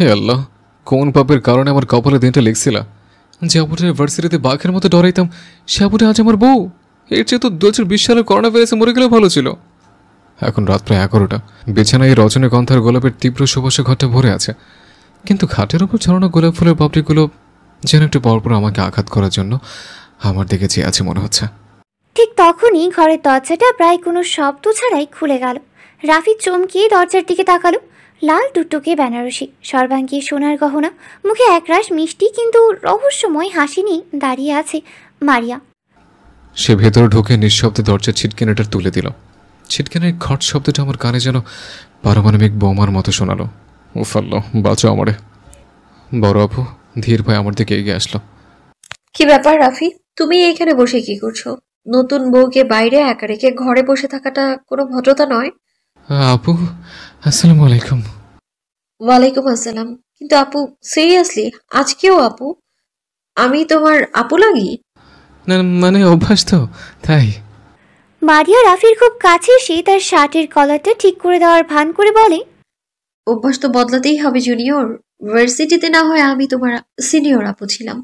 হে আল্লাহ, কোন পাপের কারণে আমার কপালে দিনটা লিখছিল? যে আপুটা ভার্সিটিতে বাঘের মতো ডরাইতাম, সে আপুটা আজ আমার বউ। এর চেয়ে তো 2020 সালে করোনা ভাইরাসে মরে গেলেও ভালো ছিল। এখন রাত প্রায় 11টা। বিছানায় রজনীগন্ধার গোলাপের তীব্র সুবাসে ঘরটা ভরে আছে, কিন্তু খাটের ওপর ছড়ানো গোলাপ ফুলের পাপড়িগুলো যেন একটু পরপর আমাকে আঘাত করার জন্য আমার দিকে চেয়ে আছে মনে হচ্ছে। ঠিক তখনই ঘরের দরজাটা প্রায় কোনো শব্দ ছাড়াই খুলে গেল। রাফি চমকিয়ে দরজার দিকে তাকালো। লাল টুকটুকে বেনারসি, সর্বাঙ্গী সোনার গহনা, মুখে একরাশ মিষ্টি কিন্তু রহস্যময় হাসি নিয়ে দাঁড়িয়ে আছে মারিয়া। সে ভেতরে ঢুকে নিঃশব্দে দরজার ছিটকিনাটা তুলে দিল। ছিটকিনের খট শব্দটা আমার কানে যেন পারমাণবিক বোমার মতো শোনালো। উফাল্লো, বাঁচো আমারে। বড় আপু ধীর ভাই আমার দিকে এগিয়ে আসলো। কি ব্যাপার রাফি, তুমি এখানে বসে কি করছো? নতুন বউকে বাইরে একা রেখে ঘরে বসে থাকাটা কোনো ভদ্রতা নয়। আপু, আসসালামু আলাইকুম। ওয়ালাইকুম আসসালাম। কিন্তু আপু, সিরিয়াসলি আজকেও আপু? আমি তোমার আপু লাগি? না মানে অভ্যাস তো, তাই। মারিয়া রাফির খুব কাছে এসে তার শার্টের কলারটা ঠিক করে দেওয়ার ভান করে বলে, অভ্যাস তো বদলাতেই হবে জুনিয়র। ভার্সিটিতে না হয় আমি তোমার সিনিয়র আপু ছিলাম,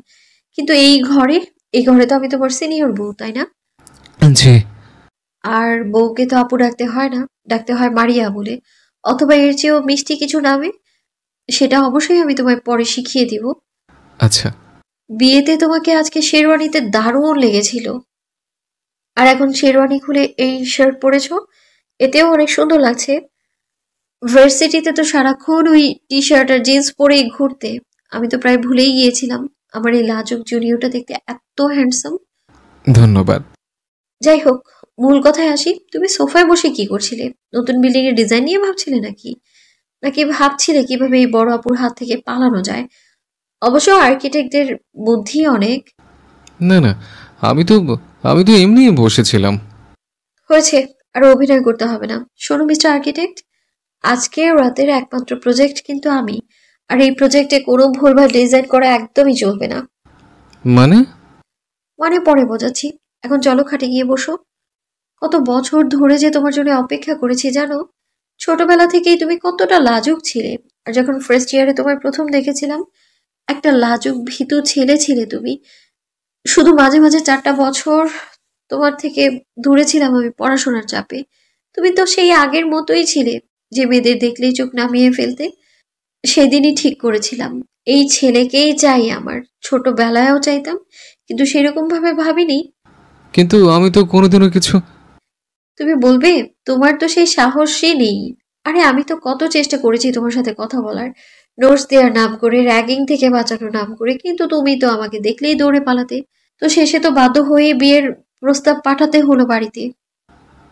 কিন্তু এই ঘরে তো আমি তোমার সিনিয়র বউ, তাই না? জি। আর বউকে তো আপু ডাকতে হয় না, ডাকতে হয় মারিয়া বলে, অথবা এর চেয়েও মিষ্টি কিছু নামে। সেটা অবশ্যই আমি তোমায় পরে শিখিয়ে দিব। আচ্ছা। বিয়েতে তোমাকে আজকে শেরওয়ানিতে দারুণ লেগেছিল, আর এখন শেরওয়ানি খুলে এই শার্ট পরেছো, এতেও অনেক সুন্দর লাগছে। ভার্সিটিতে তো সারাক্ষণ ওই টি শার্ট আর জিন্স পরেই ঘুরতে। আমি তো প্রায় ভুলেই গিয়েছিলাম আমার এই লাজুক জুনিয়রটা দেখতে এত হ্যান্ডসাম। ধন্যবাদ। যাই হোক, মূল কথায় আসি, তুমি সোফায় বসে কি করছিলে? নতুন বিল্ডিং এর ডিজাইন নিয়ে ভাবছিলে নাকি? নাকি ভাবছিলে কিভাবে এই বড় আপুর হাত থেকে পালানো যায়? অবশ্য আর্কিটেক্টদের বুদ্ধি অনেক। না না, আমি তো আমি তো এমনি বসেছিলাম। হয়েছে, আর অভিনয় করতে হবে না। শোনো মিস্টার আর্কিটেক্ট, আজকে রাতের একমাত্র প্রজেক্ট কিন্তু আমি, আর এই প্রজেক্টে কোনো ভুলভাল ডিজাইন করা একদমই চলবে না। মানে? মানে পরে বোঝাচ্ছি, এখন চলো খাটে গিয়ে বসো। কত বছর ধরে যে তোমার জন্য অপেক্ষা করেছি জানো? ছোটবেলা থেকেই তুমি কতটা লাজুক ছিলে, আর যখন ফার্স্ট ইয়ারে তোমায় প্রথম দেখেছিলাম, একটা লাজুক ভীতু ছেলে ছিলে তুমি। শুধু মাঝে মাঝে 4টা বছর তোমার থেকে দূরে ছিলাম আমি পড়াশোনার চাপে। তুমি তো সেই আগের মতোই ছিলে, যে মেয়েদের দেখলেই চোখ নামিয়ে ফেলতে। সেদিনই ঠিক করেছিলাম এই ছেলেকেই চাই আমার। ছোটবেলায়ও চাইতাম, কিন্তু সেরকম ভাবে ভাবিনি। কিন্তু আমি তো কোনোদিনও কিছু। তুমি বলবে তোমার তো সেই সাহসই নেই। আরে আমি তো কত চেষ্টা করেছি তোমার সাথে কথা বলার, নোটস দেওয়ার নাম করে, র্যাগিং থেকে বাঁচানোর নাম করে, কিন্তু তুমি তো আমাকে দেখলেই দৌড়ে পালাতে। তো শেষে তো বাধ্য হয়ে বিয়ের প্রস্তাব পাঠাতে হলো বাড়িতে।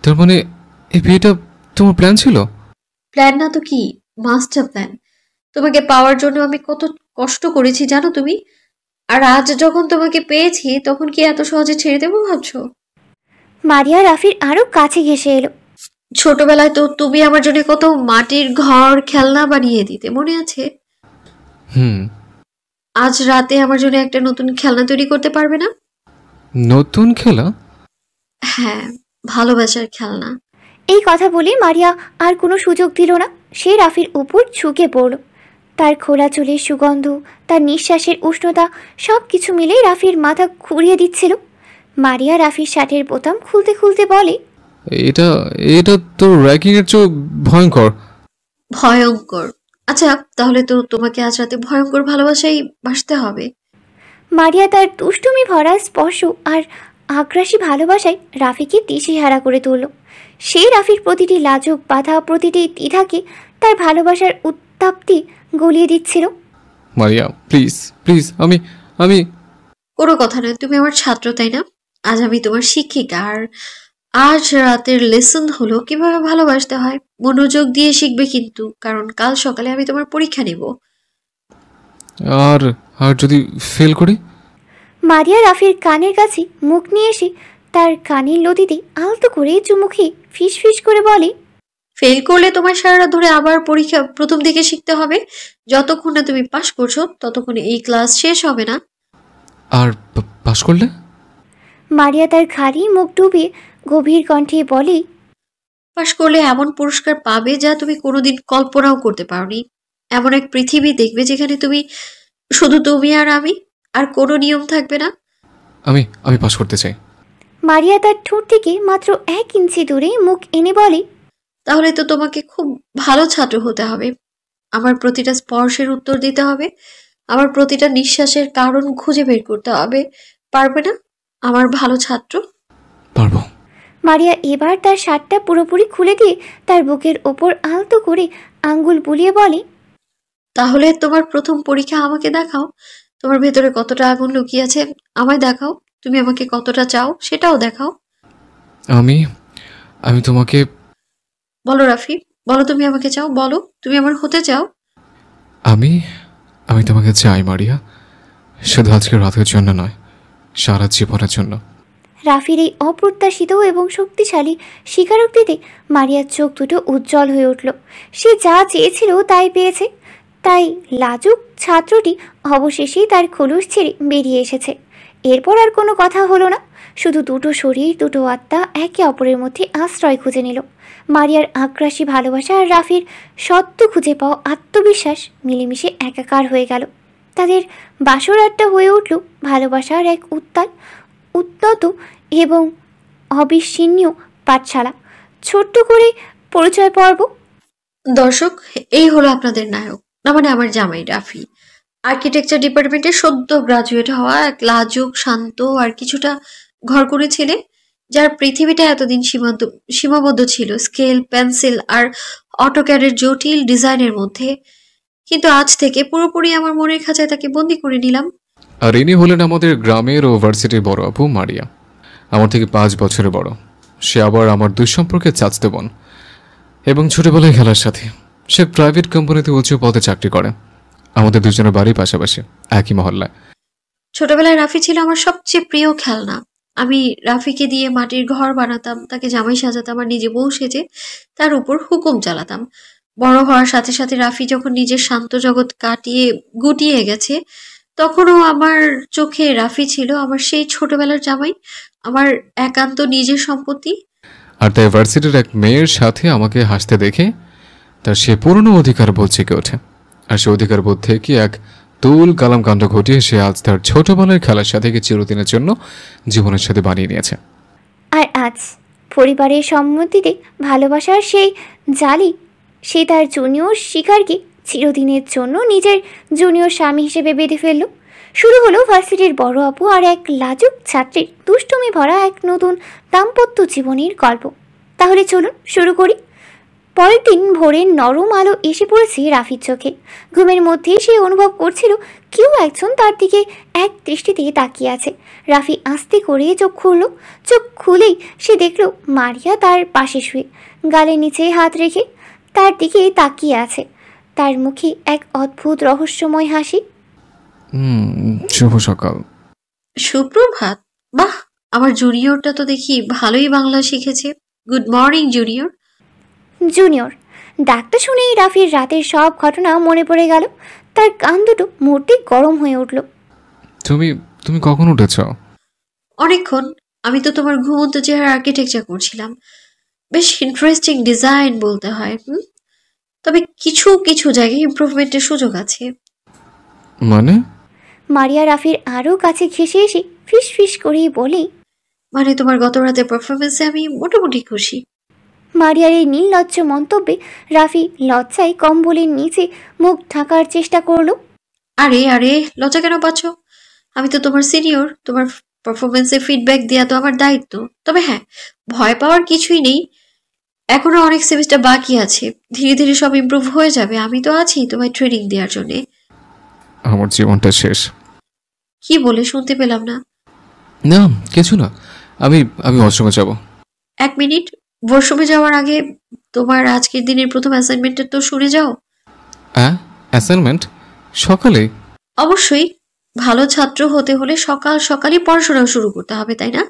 তার মানে এই বিয়েটা তোমার প্ল্যান ছিল? প্ল্যান না তো কি, মাস্টার প্ল্যান। তোমাকে পাওয়ার জন্য আমি কত কষ্ট করেছি জানো তুমি? আর আজ যখন তোমাকে পেয়েছি, তখন কি এত সহজে ছেড়ে দেবো ভাবছো? মারিয়া রাফির আরো কাছে ঘেসে এলো। ছোটবেলায় তো তুমি আমার জন্য কত মাটির ঘর খেলনা বানিয়ে দিতে, মনে আছে? হুম। আজ রাতে আমার জন্য একটা নতুন খেলনা তৈরি করতে পারবে না? নতুন খেলা? হ্যাঁ, ভালোবাসার খেলনা। এই কথা বলে মারিয়া আর কোনো সুযোগ দিল না। সে রাফির উপর ঝুঁকে পড়ল। তার খোলা চুলের সুগন্ধ, তার নিঃশ্বাসের উষ্ণতা, সব কিছু মিলে রাফির মাথা ঘুরিয়ে দিচ্ছিল। মারিয়া রাফির শার্টের বোতাম খুলতে খুলতে বলে, এটা এটা তো র্যাকিং এর চেয়েও ভয়ঙ্কর। ভয়ঙ্কর? আচ্ছা, তাহলে তো তোমাকে আজ রাতে ভয়ঙ্কর ভালোবাসাই বাসতে হবে। মারিয়া তার দুষ্টুমি ভরা স্পর্শ আর আগ্রাসী ভালোবাসায় রাফিকে দিশেহারা করে তুলল। সে রাফির প্রতিটি লাজুক বাধা, প্রতিটি দ্বিধাকে তার ভালোবাসার উত্তাপ্তি গলিয়ে দিচ্ছিল। মারিয়া প্লিজ প্লিজ, আমি আমি কোনো কথা নয়, তুমি আমার ছাত্র তাই না? আজ আমি তোমার শিক্ষিকা, আর আজ রাতের লেসন হলো কিভাবে ভালোবাসতে হয়। মনোযোগ দিয়ে শিখবে কিন্তু, কারণ কাল সকালে আমি তোমার পরীক্ষা নেব। আর আর যদি ফেল করি? মারিয়া রাফির কানের কাছে মুখ নিয়ে এসে তার কানের লতিতে আলতো করে চুমু খেয়ে ফিস ফিস করে বলে, ফেল করলে তোমার সারা রাত ধরে আবার পরীক্ষা প্রথম থেকে শিখতে হবে। যতক্ষণ না তুমি পাশ করছো, ততক্ষণ এই ক্লাস শেষ হবে না। আর পাস করলে? মারিয়া তার ঘাড়ি মুখ ডুবিয়ে গভীর কণ্ঠে বলে, পাশ করলে এমন পুরস্কার পাবে যা তুমি কোনোদিন কল্পনাও করতে পারোনি। এমন এক পৃথিবী দেখবে যেখানে শুধু তুমি আর আমি, আর কোনো নিয়ম থাকবে না। আমি আমি পাস করতে চাই। মারিয়া তার ঠোঁট থেকে মাত্র 1 ইঞ্চি দূরে মুখ এনে বলে, তাহলে তো তোমাকে খুব ভালো ছাত্র হতে হবে। আমার প্রতিটা স্পর্শের উত্তর দিতে হবে, আমার প্রতিটা নিঃশ্বাসের কারণ খুঁজে বের করতে হবে। পারবে না আমার ভালো ছাত্র? পারবো। মারিয়া এবার তার শার্টটা পুরোপুরি খুলে দিয়ে তার বুকের ওপর আলতো করে আঙ্গুল বুলিয়ে বলে, তাহলে তোমার প্রথম পরীক্ষা আমাকে দেখাও। তোমার ভেতরে কতটা আগুন লুকিয়ে আছে আমায় দেখাও। তুমি আমাকে কতটা চাও সেটাও দেখাও। আমি আমি তোমাকে বলো রাফি, বলো তুমি আমাকে চাও, বলো তুমি আমার হতে চাও। আমি আমি তোমাকে চাই মারিয়া, শুধু আজকের রাতের জন্য নয়, সারা জীবনের জন্য। রাফির এই অপ্রত্যাশিত এবং শক্তিশালী স্বীকারোক্তিতে মারিয়ার চোখ দুটো উজ্জ্বল হয়ে উঠল। সে যা চেয়েছিল তাই পেয়েছে। তাই লাজুক ছাত্রটি অবশেষেই তার খোলস ছেড়ে বেরিয়ে এসেছে। এরপর আর কোনো কথা হলো না, শুধু দুটো শরীর, দুটো আত্মা একে অপরের মধ্যে আশ্রয় খুঁজে নিল। মারিয়ার আগ্রাসী ভালোবাসা আর রাফির সত্য খুঁজে পাওয়া আত্মবিশ্বাস মিলেমিশে একাকার হয়ে গেল। তাদের বাসর আড্ডা হয়ে উঠল ভালোবাসার এক উত্তত এবং অবিচ্ছিন্ন পাঠশালা। ছোট্ট করে পরিচয় পর্ব। দর্শক, এই হলো আপনাদের নায়ক, না মানে আমার জামাই রাফি। আর্কিটেকচার ডিপার্টমেন্টে সদ্য গ্রাজুয়েট হওয়া এক লাজুক, শান্ত আর কিছুটা ঘরকুড়ে ছেলে, যার পৃথিবীটা এতদিন সীমাবদ্ধ ছিল স্কেল, পেন্সিল আর অটোক্যাডের জটিল ডিজাইনের মধ্যে। কিন্তু আজ থেকে পুরোপুরি আমার মনের খাঁচায় তাকে বন্দি করে নিলাম। আর ইনি হলেন আমাদের গ্রামের ও ভার্সিটির বড় আপু মারিয়া, আমার থেকে 5 বছরের বড়। সে আবার আমার দুঃসম্পর্কে চাচতে বোন এবং ছোটবেলায় খেলার সাথে। সে প্রাইভেট কোম্পানিতে উচ্চ পদে চাকরি করে। আমাদের দুজনের বাড়ি পাশাপাশি, একই মহল্লায়। ছোটবেলায় রাফি ছিল আমার সবচেয়ে প্রিয় খেলনা। আমি রাফিকে দিয়ে মাটির ঘর বানাতাম, তাকে জামাই সাজাতাম আর নিজে বউ সেজে তার উপর হুকুম চালাতাম। বড় হওয়ার সাথে সাথে রাফি যখন নিজের শান্ত জগৎ গুটিয়ে গেছে, তখনও আমার চোখে রাফি ছিল আমার সেই ছোটবেলার জামাই, আমার একান্ত নিজের সম্পত্তি। আর তাই ভার্সিটির এক মেয়ের সাথে আমাকে হাসতে দেখে তার সে পুরনো অধিকার বোধ জেগে ওঠে। আর সে অধিকার বোধ থেকে এক তুল কালাম কাণ্ড ঘটিয়ে সে আজ তার ছোটবেলার খেলার সাথীকে চিরদিনের জন্য জীবনের সাথে বানিয়ে নিয়েছে। আর আজ পরিবারের সম্মতিতে ভালোবাসার সেই জালি সে তার জুনিয়র শিকারকে চিরদিনের জন্য নিজের জুনিয়র স্বামী হিসেবে বেঁধে ফেলল। শুরু হলো ভার্সিটির বড় আপু আর এক লাজুক ছাত্রীর দুষ্টুমি ভরা এক নতুন দাম্পত্য জীবনের গল্প। তাহলে চলুন শুরু করি। পরের দিন ভোরের নরম আলো এসে পড়েছে রাফির চোখে। ঘুমের মধ্যেই সে অনুভব করছিল কেউ একজন তার দিকে এক দৃষ্টিতে তাকিয়ে আছে। রাফি আস্তে করে চোখ খুলল। চোখ খুলেই সে দেখল মারিয়া তার পাশে শুয়ে, গালের নিচে হাত রেখে তার দিকে তাকিয়ে আছে। তার মুখে এক অদ্ভুত রহস্যময় হাসি। শুভ সকাল। সুপ্রভাত। বাহ, আমার জুনিয়রটা তো দেখি ভালোই বাংলা শিখেছে। Good morning junior. জুনিয়র ডাকটা শুনেই রাফির রাতের সব ঘটনা মনে পড়ে গেল। তার কান দুটো মুহূর্তে গরম হয়ে উঠল। তুমি তুমি কখন উঠেছ? অনেকক্ষণ। আমি তো তোমার ঘুমন্ত চেহারা আর্কিটেকচার করছিলাম। বেশ ইন্টারেস্টিং ডিজাইন বলতে হয়। তবে কিছু কিছু জায়গায় ইমপ্রুভমেন্টের সুযোগ আছে। মানে? মারিয়া রাফির আরও কাছে ঘেঁষে এসে ফিস ফিস করেই বলে, মানে তোমার গত রাতের পারফরমেন্সে আমি মোটামুটি খুশি। মারিয়ার এই নির্লজ্জ মন্তব্যে রাফি লজ্জায় কম্বলের নিচে মুখ ঢাকার চেষ্টা করল। আরে আরে, লজ্জা কেন পাচ্ছ? আমি তো তোমার সিনিয়র, তোমার পারফরমেন্সে ফিডব্যাক দেওয়া তো আমার দায়িত্ব। তবে হ্যাঁ, ভয় পাওয়ার কিছুই নেই। এখনো অনেক সেমিস্টার বাকি আছে, ধীরে ধীরে সব ইমপ্রুভ হয়ে যাবে। আমি তো আছি তোমায় ট্রেনিং দেওয়ার জন্য। আমার জীবনটা শেষ। কি বলে শুনতে পেলাম না? না কিছু না, আমি আমি ওয়াশরুমে যাব। 1 মিনিট। ওয়াশরুমে যাওয়ার আগে তোমার আজকের দিনের প্রথম অ্যাসাইনমেন্টটা তো শুনে যাও। অ্যাসাইনমেন্ট? সকালে? অবশ্যই, ভালো ছাত্র হতে হলে সকাল সকালই পড়াশোনা শুরু করতে হবে, তাই না?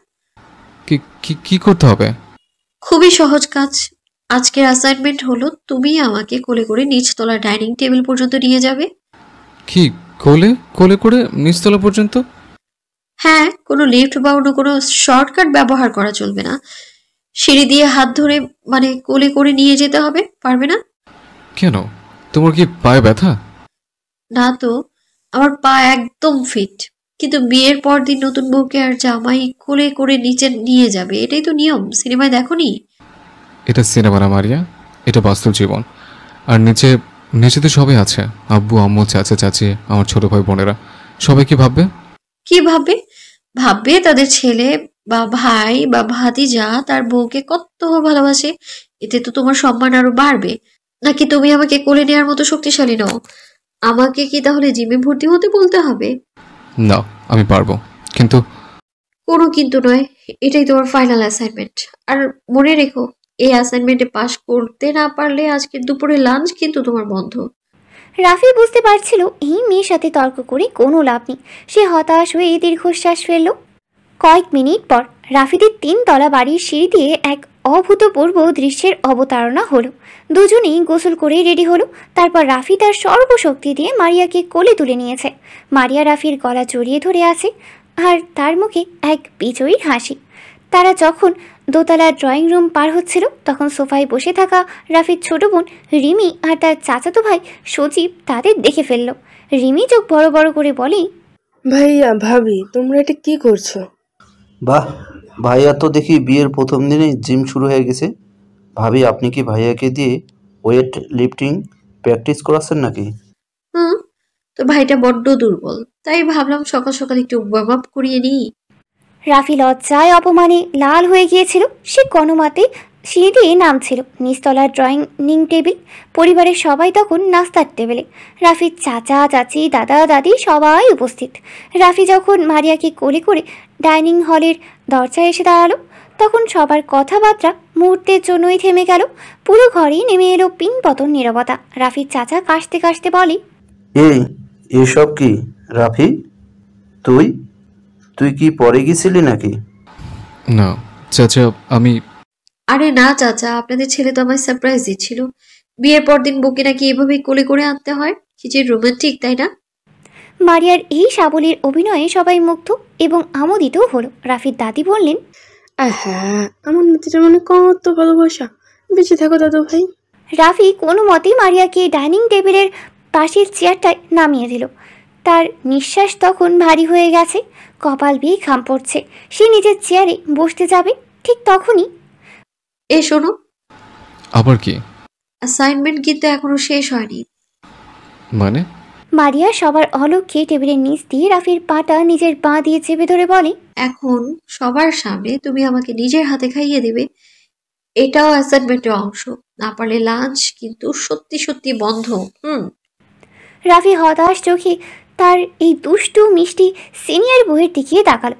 কি কি কি করতে হবে? খুবই সহজ কাজ। আজকের অ্যাসাইনমেন্ট হলো তুমি আমাকে কোলে করে নিচতলা ডাইনিং টেবিল পর্যন্ত নিয়ে যাবে। কি কোলে কোলে করে নিচতলা পর্যন্ত? হ্যাঁ, কোনো লিফট বা অন্য কোনো শর্টকাট ব্যবহার করা চলবে না। সিঁড়ি দিয়ে হাত ধরে মানে কোলে করে নিয়ে যেতে হবে। পারবে না? কেন? তোমার কি পায়ে ব্যথা? না তো, আমার পা একদম ফিট। কিন্তু বিয়ের পর দিন নতুন বউকে আর জামাই কোলে করে নিচে নিয়ে যাবে, এটাই তো নিয়ম। সিনেমায় দেখোনি? এটা সিনেমা না মারিয়া, এটা বাস্তব জীবন। আর নিচে নিচে তো সবাই আছে, আব্বু আম্মু চাচা চাচি, আমার ছোট ভাই বোনেরা। সবাই কি ভাববে? কি ভাববে? ভাববে তাদের ছেলে বা ভাই বা ভাতিজা তার বউকে কত ভালোবাসে। এতে তো তোমার সম্মান আরো বাড়বে। নাকি তুমি আমাকে কোলে নেওয়ার মতো শক্তিশালী নও? আমাকে কি তাহলে জিমে ভর্তি হতে বলতে হবে? না, আমি পারবো। কিন্তু কোনো কিন্তু নয়, এটাই তোমার ফাইনাল অ্যাসাইনমেন্ট। আর মনে রেখো, এই অ্যাসাইনমেন্টে পাশ করতে না পারলে আজকের দুপুরে লাঞ্চ কিন্তু তোমার বন্ধ। রাফি বুঝতে পারছিল এই মেয়ের সাথে তর্ক করে কোনো লাভ নেই। সে হতাশ হয়ে দীর্ঘশ্বাস ফেলল। কয়েক মিনিট পর রাফিদের 3 তলা বাড়ির সিঁড়ি দিয়ে এক অভূতপূর্ব দৃশ্যের অবতারণা হলো। দুজনেই গোসল করে রেডি হলো। তারপর রাফি তার সর্বশক্তি দিয়ে মারিয়াকে কোলে তুলে নিয়েছে। মারিয়া রাফির গলা জড়িয়ে ধরে আছে, আর তার মুখে এক বিজয়ীর হাসি। তারা যখন দোতলার ড্রয়িং রুম পার হচ্ছিল, তখন সোফায় বসে থাকা রাফির ছোট বোন রিমি আর তার চাচাতো ভাই সজীব তাদের দেখে ফেলল। রিমি চোখ বড় বড় করে বলে, ভাইয়া ভাবি তোমরা এটা কি করছো? বাহ, ভাইয়া তো দেখি বিয়ের প্রথম দিনেই জিম শুরু হয়ে গেছে। ভাবি, আপনি কি ভাইয়াকে দিয়ে ওয়েট লিফটিং প্র্যাকটিস করাচ্ছেন নাকি? হুম, তো ভাইটা বড্ড দুর্বল, তাই ভাবলাম সকাল সকাল একটু ওয়ার্ম আপ করিয়ে নিই। রাফি লজ্জায় অপমানে লাল হয়ে গিয়েছিল। সে কোনোমতে সিঁড়ি দিয়ে নামছিল। নিচতলার ড্রয়িং টেবিল, পরিবারের সবাই তখন নাস্তার টেবিলে। রাফির চাচা চাচি দাদা দাদি সবাই উপস্থিত। রাফি যখন মারিয়াকে কোলে করে ডাইনিং হলের দরজায় এসে দাঁড়ালো, তখন সবার কথাবার্তা মুহূর্তের জন্যই থেমে গেল। পুরো ঘরেই নেমে এলো পিনপতন নীরবতা। রাফির চাচা কাশতে কাশতে বলে, এসব কি রাফি? তুই তুই কি পরে গেছিলি নাকি? না চাচা, আমি আরে না চাচা, আপনাদের ছেলে তো আমায় সারপ্রাইজ দিচ্ছিল। বিয়ের পর দিন বউকে নাকি এভাবেই কোলে করে আনতে হয়। কি যে রোমান্টিক, তাই না? মারিয়ার এই সাবলীর অভিনয়ে সবাই মুগ্ধ এবং আমোদিত হলো। রাফির দাদি বললেন, হ্যাঁ, আমার নাতিটার মানে কত ভালোবাসা। বেঁচে থাকো দাদু ভাই। রাফি কোনো মতেই মারিয়াকে ডাইনিং টেবিলের পাশের চেয়ারটায় নামিয়ে দিল। তার নিঃশ্বাস তখন ভারী হয়ে গেছে, কপাল বেয়ে ঘাম পড়ছে। সে নিজের চেয়ারে বসতে যাবে, ঠিক তখনই শোনো, আবার কি? অ্যাসাইনমেন্ট কিন্তু এখনো শেষ হয়নি। মানে? মারিয়া সবার অলক্ষ্যে টেবিলের নিচ দিয়ে রাফির পাটা নিজের পা দিয়ে চেপে ধরে বলে, এখন সবার সামনে তুমি আমাকে নিজের হাতে খাইয়ে দেবে। এটাও অ্যাসাইনমেন্টের অংশ। না পারলে লাঞ্চ কিন্তু সত্যি সত্যি বন্ধ। রাফি হতাশ চোখে তার এই দুষ্টু মিষ্টি সিনিয়র বউয়ের দিকে তাকালো।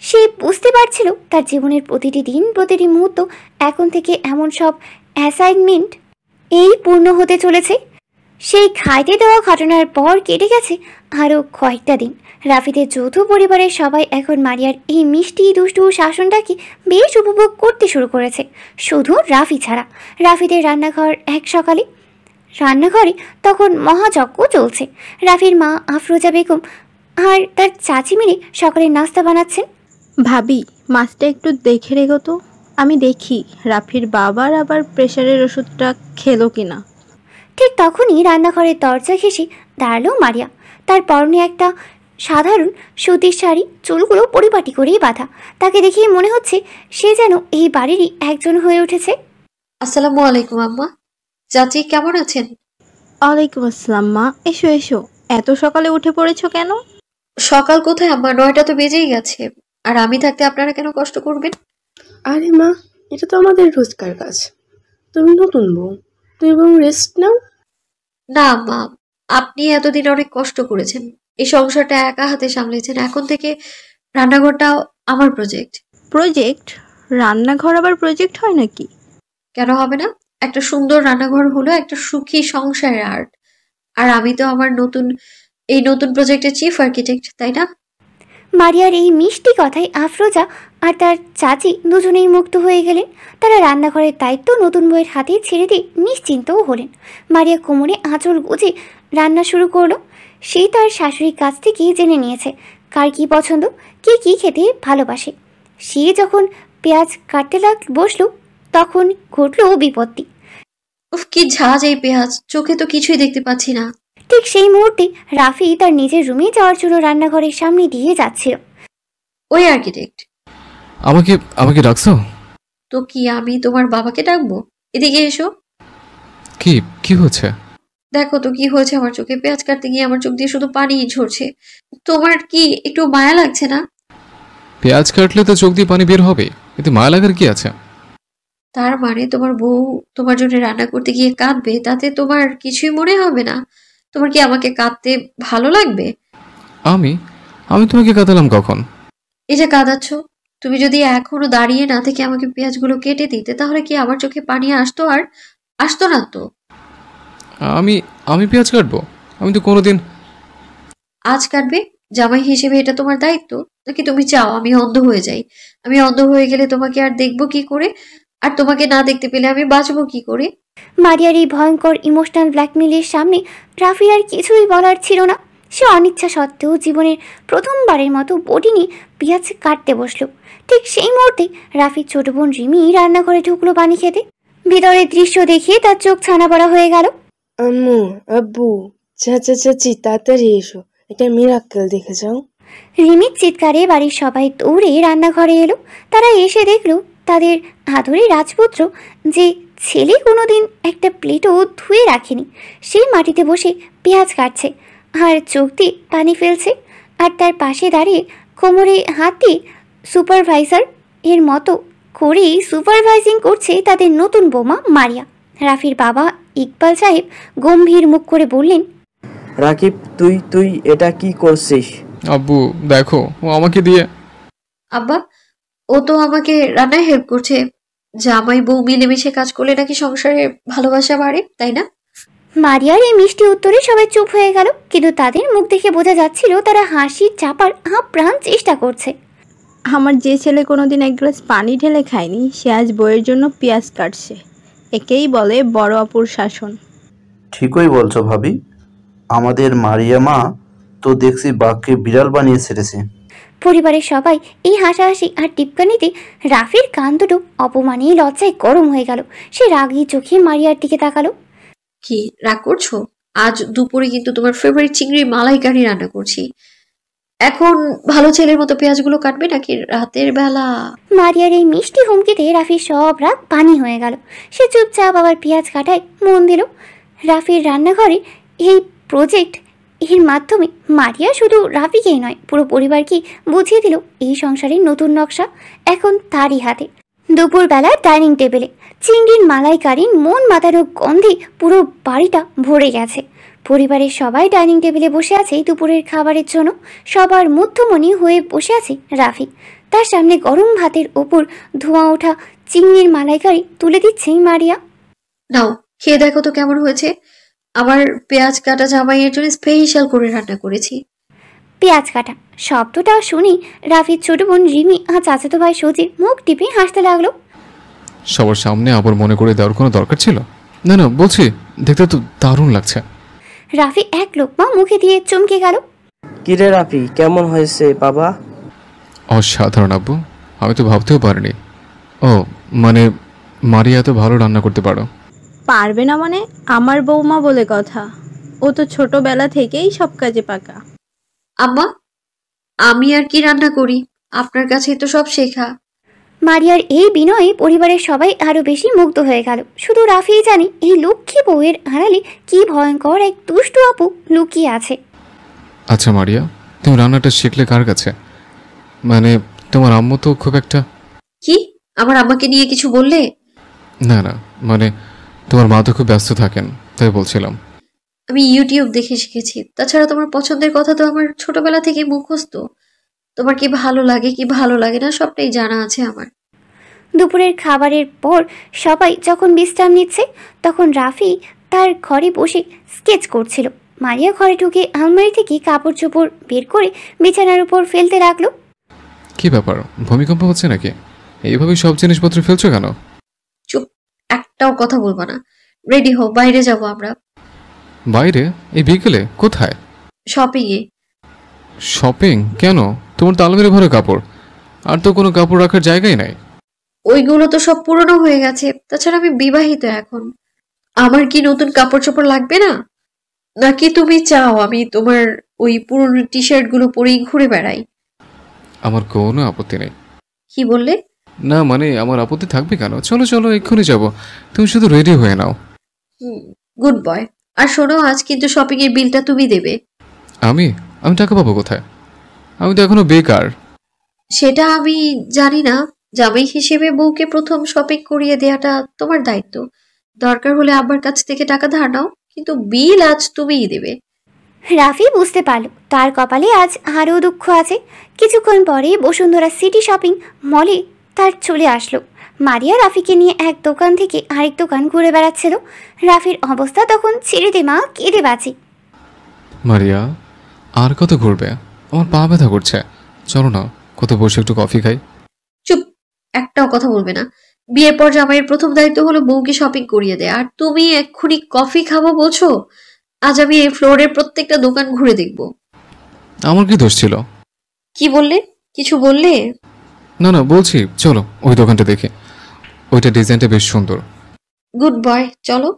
সে বুঝতে পারছিল তার জীবনের প্রতিটি দিন প্রতিটি মুহূর্ত এখন থেকে এমন সব অ্যাসাইনমেন্ট এই পূর্ণ হতে চলেছে। সেই খাইতে দেওয়া ঘটনার পর কেটে গেছে আরও কয়েকটা দিন। রাফিদের যৌথ পরিবারের সবাই এখন মারিয়ার এই মিষ্টি দুষ্টু শাসনটাকে বেশ উপভোগ করতে শুরু করেছে, শুধু রাফি ছাড়া। রাফিদের রান্নাঘরে তখন মহাযজ্ঞ চলছে। রাফির মা আফরোজা বেগম আর তার চাচি মিলে সকালে নাস্তা বানাচ্ছেন। ভাবি, মাছটা একটু দেখে রেখো তো, আমি দেখি রাফির বাবার আবার প্রেশারের ওষুধটা খেলো কিনা। ঠিক তখনই রান্নাঘরের দরজা ঘেঁষে দাঁড়ালো মারিয়া। তার পরনে একটা সাধারণ সুতির শাড়ি, চুলগুলো পরিপাটি করেই বাঁধা। তাকে দেখিয়ে মনে হচ্ছে সে যেন এই বাড়িরই একজন হয়ে উঠেছে। আসসালামু আলাইকুম আম্মা। চাচি কেমন আছেন? ওয়ালাইকুম আসসালাম মা, এসো এসো। এত সকালে উঠে পড়েছো কেন? সকাল কোথায় আম্মা, 9টা তো বেজেই গেছে। আর আমি থাকতে আপনারা কেন কষ্ট করবেন? আরে মা, এটা তো আমাদের রোজকার কাজ। তুমি নতুন বউ, তুই এবং রেস্ট নাও। না আম্মা, আপনি এতদিন অনেক কষ্ট করেছেন, এই সংসারটা একা হাতে সামলেছেন। এখন থেকে রান্নাঘরটা আমার প্রজেক্ট। প্রজেক্ট? রান্নাঘর আবার প্রজেক্ট হয় নাকি? কেন হবে না? একটা সুন্দর রান্নাঘর হলো একটা সুখী সংসারের আর্ট। আর আমি তো আমার নতুন প্রজেক্টের চিফ আর্কিটেক্ট, তাই না? মারিয়ার এই মিষ্টি কথায় আফরোজা আর তার চাচি দুজনেই মুক্ত হয়ে গেলেন। তারা রান্নাঘরের দায়িত্ব নতুন বউয়ের হাতে ছেড়ে দিয়ে নিশ্চিন্তও হলেন। মারিয়া কোমরে আঁচল গুজে রান্না শুরু করলো। সে তার শাশুড়ির কাছ থেকে জেনে নিয়েছে কার কী পছন্দ, কে কী খেতে ভালোবাসে। সে যখন পেঁয়াজ কাটতে বসলো, তখন ঘটল বিপত্তি। উফ, কি ঝাঁজ এই পেঁয়াজ, চোখে তো কিছুই দেখতে পাচ্ছি না। ঠিক সেই মুহূর্তে রাফি তার নিজের রুমে যাওয়ার জন্য রান্নাঘরের সামনে দিয়ে যাচ্ছিল। ওই আর্কিটেক্ট, আমাকে আমাকে ডাকছো? তো কি আমি তোমার বাবাকে ডাকবো? এদিকে এসো। কি কি হচ্ছে? দেখো তো কি হয়েছে আমার চোখে। পেঁয়াজ কাটতে গিয়ে আমার চোখ দিয়ে শুধু পানি ঝরছে। তোমার কি একটু মায়া লাগছে না? পেঁয়াজ কাটলে তো চোখ দিয়ে পানি বের হবে, এতে মায়া লাগার কি আছে? তার মানে তোমার বউ তোমার জন্য রান্না করতে গিয়ে কাঁদবে, তাতে তোমার কিছুই মনে হবে না? তোমার কি আমাকে কাঁদতে ভালো লাগবে? আমি আমি তোমাকে কাঁদালাম কখন? এই যে কাঁদাচ্ছ, তুমি যদি এখনো দাঁড়িয়ে না থেকে আমাকে পেঁয়াজগুলো কেটে দিতে, তাহলে কি আমার চোখে পানি আসতো? আর আসতো না তো। আমি আমি পেঁয়াজ কাটবো? আমি তো কোনোদিন। আজ কাটবে, জামাই হিসেবে এটা তোমার দায়িত্ব। নাকি তুমি চাও আমি অন্ধ হয়ে যাই? আমি অন্ধ হয়ে গেলে তোমাকে আর দেখবো কি করে? আর তোমাকে না দেখতে পেলে আমি বাঁচবো কি করে? মারিয়ার এই ভয়ঙ্কর ইমোশনাল ব্ল্যাকমেলের সামনে রাফি আর কিছুই বলার ছিল না। সে অনিচ্ছা সত্ত্বেও জীবনের প্রথমবারের মতো বটি নিয়ে পেঁয়াজ কাটতে বসলো। ঠিক সেই মুহূর্তে রাফির ছোট বোন রিমি রান্নাঘরে ঢুকলো পানি খেতে। ভিতরের দৃশ্য দেখে তার চোখ ছানা পড়া হয়ে গেল। আম্মু, আব্বু, চাচা চাচি, তাড়াতাড়ি এসো, একটা মিরাক্কেল দেখে যাও। রিমির চিৎকারে বাড়ির সবাই দৌড়ে রান্নাঘরে এলো। তারা এসে দেখলো তাদের আদরে রাজপুত্র, যে ছেলে কোনোদিন একটা প্লেটও ধুয়ে রাখেনি, সে মাটিতে বসে পেঁয়াজ কাটছে আর চোখ দিয়ে পানি ফেলছে। আর তার পাশে দাঁড়িয়ে কোমরে হাত দিয়ে সুপারভাইজার এর মতো করেই সুপারভাইজিং করছে তাদের নতুন বৌমা মারিয়া। রাফির বাবা ইকবাল সাহেব গম্ভীর মুখ করে বললেন, রাকিব, তুই তুই এটা কি করছিস? আব্বু দেখো, ও আমাকে দিয়ে। আব্বা, ও তো আমাকে রান্নায় হেল্প করছে। জামাই বউ মিলেমিশে কাজ করলে নাকি সংসারে ভালোবাসা বাড়ে, তাই না? মারিয়ার এই মিষ্টি উত্তরে সবাই চুপ হয়ে গেল, কিন্তু তাদের মুখ দেখে বোঝা যাচ্ছিল তারা হাসি চাপার আপ্রাণ চেষ্টা করছে। আমার যে ছেলে কোনোদিন এক গ্লাস পানি ঢেলে খায়নি, সে আজ বইয়ের জন্য পেঁয়াজ কাটছে। একেই বলে বড় অপুর শাসন। ঠিকই বলছো ভাবি, আমাদের মারিয়া মা তো দেখছি বাঘকে বিড়াল বানিয়ে ছেড়েছে। পরিবারের সবাই এই হাসাহাসি আর টিপকানিতে রাফির কান দুটো অপমানে লজ্জায় গরম হয়ে গেল। সে রাগী চোখে মারিয়ার দিকে তাকালো। কি রাগ করছো? আজ দুপুরে কিন্তু তোমার ফেভারিট চিংড়ির মালাইকারি রান্না করছি। এখন ভালো ছেলের মতো পেঁয়াজগুলো কাটবে নাকি রাতের বেলা? মারিয়ার এই মিষ্টি হুমকিতে রাফির সব রাগ পানি হয়ে গেল। সে চুপচাপ আবার পেঁয়াজ কাটায় মন দিল। রাফির রান্নাঘরে এই প্রজেক্ট এর মাধ্যমে মারিয়া শুধু রাফিকেই নয়, পুরো পরিবারকে বুঝিয়ে দিল এই সংসারের নতুন নকশা এখন তারই হাতে। দুপুরবেলা ডাইনিং টেবিলে চিংড়ির মালাইকারির মন মাতানো গন্ধে পুরো বাড়িটা ভরে গেছে। পরিবারের সবাই ডাইনিং টেবিলে বসে আছে দুপুরের খাবারের জন্য। সবার মধ্যমণি হয়ে বসে আছে রাফি। তার সামনে গরম ভাতের ওপর ধোঁয়া ওঠা চিংড়ির মালাইকারি তুলে দিচ্ছে মারিয়া। নাও খেয়ে দেখো তো কেমন হয়েছে। আমার পেঁয়াজ কাটা জামাইয়ের জন্য স্পেশাল করে রান্না করেছি। পেঁয়াজ কাটা শব্দটা শুনি রাফির ছোট বোন রিমি আর চাচাতো ভাই সজীব মুখ টিপে হাসতে লাগলো। সবার সামনে আবার মনে করে দেওয়ার কোনো দরকার ছিল না? না বলছি, দেখতে তো দারুণ লাগছে। রাফি এক লোকমা মুখে দিয়ে চমকে গেল। কিরে রাফি, কেমন হয়েছে বাবা? অসাধারণ আব্বু, আমি তো ভাবতেও পারিনি। ও মানে মারিয়া এত ভালো রান্না করতে পারো? পারবে না মানে? আমার বৌমা বলে কথা, ও তো ছোটবেলা থেকেই সব কাজে পাকা। আম্মা, আমি আর কি রান্না করি, আপনার কাছেই তো সব শেখা। মারিয়ার এই বিনয়ে পরিবারের সবাই আরো বেশি মুগ্ধ হয়ে গেল। শুধু রাফিই জানে এই লক্ষ্মী বউয়ের আড়ালে কি ভয়ঙ্কর এক দুষ্টু আপু লুকিয়ে আছে। আচ্ছা মারিয়া, তুমি রান্নাটা শিখলে কার কাছে? মানে তোমার আম্মু তো খুব একটা। কি আমার আম্মাকে নিয়ে কিছু বললে? না না, মানে তোমার মা তো খুব ব্যস্ত থাকেন, তাই বলছিলাম। আমি ইউটিউব দেখে শিখেছি। তাছাড়া তোমার পছন্দের কথা তো আমার ছোটবেলা থেকে মুখস্থ। তোমার কি ভালো লাগে কি ভালো লাগে না সবটাই জানা আছে আমার। দুপুরের খাবারের পর সবাই যখন বিশ্রাম নিচ্ছে, তখন রাফি তার ঘরে বসে স্কেচ করছিল। মারিয়া ঘরে ঢুকে আলমারি থেকে কাপড় চোপড় বের করে বিছানার উপর ফেলতে লাগলো। কি ব্যাপার, ভূমিকম্প হচ্ছে নাকি? এইভাবে সব জিনিসপত্র ফেলছো কেন? চুপ, একটাও কথা বলবো না। রেডি হও, বাইরে যাব আমরা। বাইরে? এই বিকেলে? কোথায়? শপিং এ। শপিং? কেন? তোমার তো আলমারি ভরা কাপড়, আর তো কোনো কাপড় রাখার জায়গাই নাই। ওইগুলো তো সব পুরনো হয়ে গেছে। তাছাড়া আমি বিবাহিত এখন। আমার কি নতুন কাপড় চোপড় লাগবে না? নাকি তুমি চাও আমি তোমার ওই পুরনো টি শার্ট গুলো পরেই ঘুরে বেড়াই? আমার কোনো আপত্তি নেই। কি বললে? না মানে আমার আপত্তি থাকবে কেন? চলো চলো, এক্ষুনি যাবো। তুমি শুধু রেডি হয়ে নাও। Good boy. আর শোনো, আজ কিন্তু শপিং এর বিলটা তুমি দেবে। আমি আমি টাকা পাবো কোথায়? আমি তো এখনো বেকার। সেটা আমি জানি না। জামাই হিসেবে বউকে প্রথম শপিং করিয়ে দেওয়াটা তোমার দায়িত্ব। দরকার হলে আব্বার কাছ থেকে টাকা ধার নাও, কিন্তু বিল আজ তুমিই দেবে। রাফি বুঝতে পারল তার কপালে আজ আরও দুঃখ আছে। কিছুক্ষণ পরে বসুন্ধরা সিটি শপিং মলে তার চলে আসলো। মারিয়া রাফিকে নিয়ে এক দোকান থেকে আরেক দোকান ঘুরে বেড়াচ্ছিল। রাফির অবস্থা তখন ছেড়ে দে মা, কেঁদে বাঁচি। মারিয়া, আর কত ঘুরবে? আমার পা ব্যথা করছে। চলো না, কত বসে একটু কফি খাই। চুপ, একটাও কথা বলবে না। বিয়ের পর জামাইয়ের প্রথম দায়িত্ব হলো বউকে শপিং করিয়ে দেয়, আর তুমি এক্ষুনি কফি খাবো বলছো? আজ আমি এই ফ্লোরের প্রত্যেকটা দোকান ঘুরে দেখব। আমার কি দোষ ছিল? কি বললে? কিছু বললে? না না, বলছি চলো ওই দোকানটা দেখে। ওইটা ডিজাইনটা বেশ সুন্দর। গুড বয়, চলো।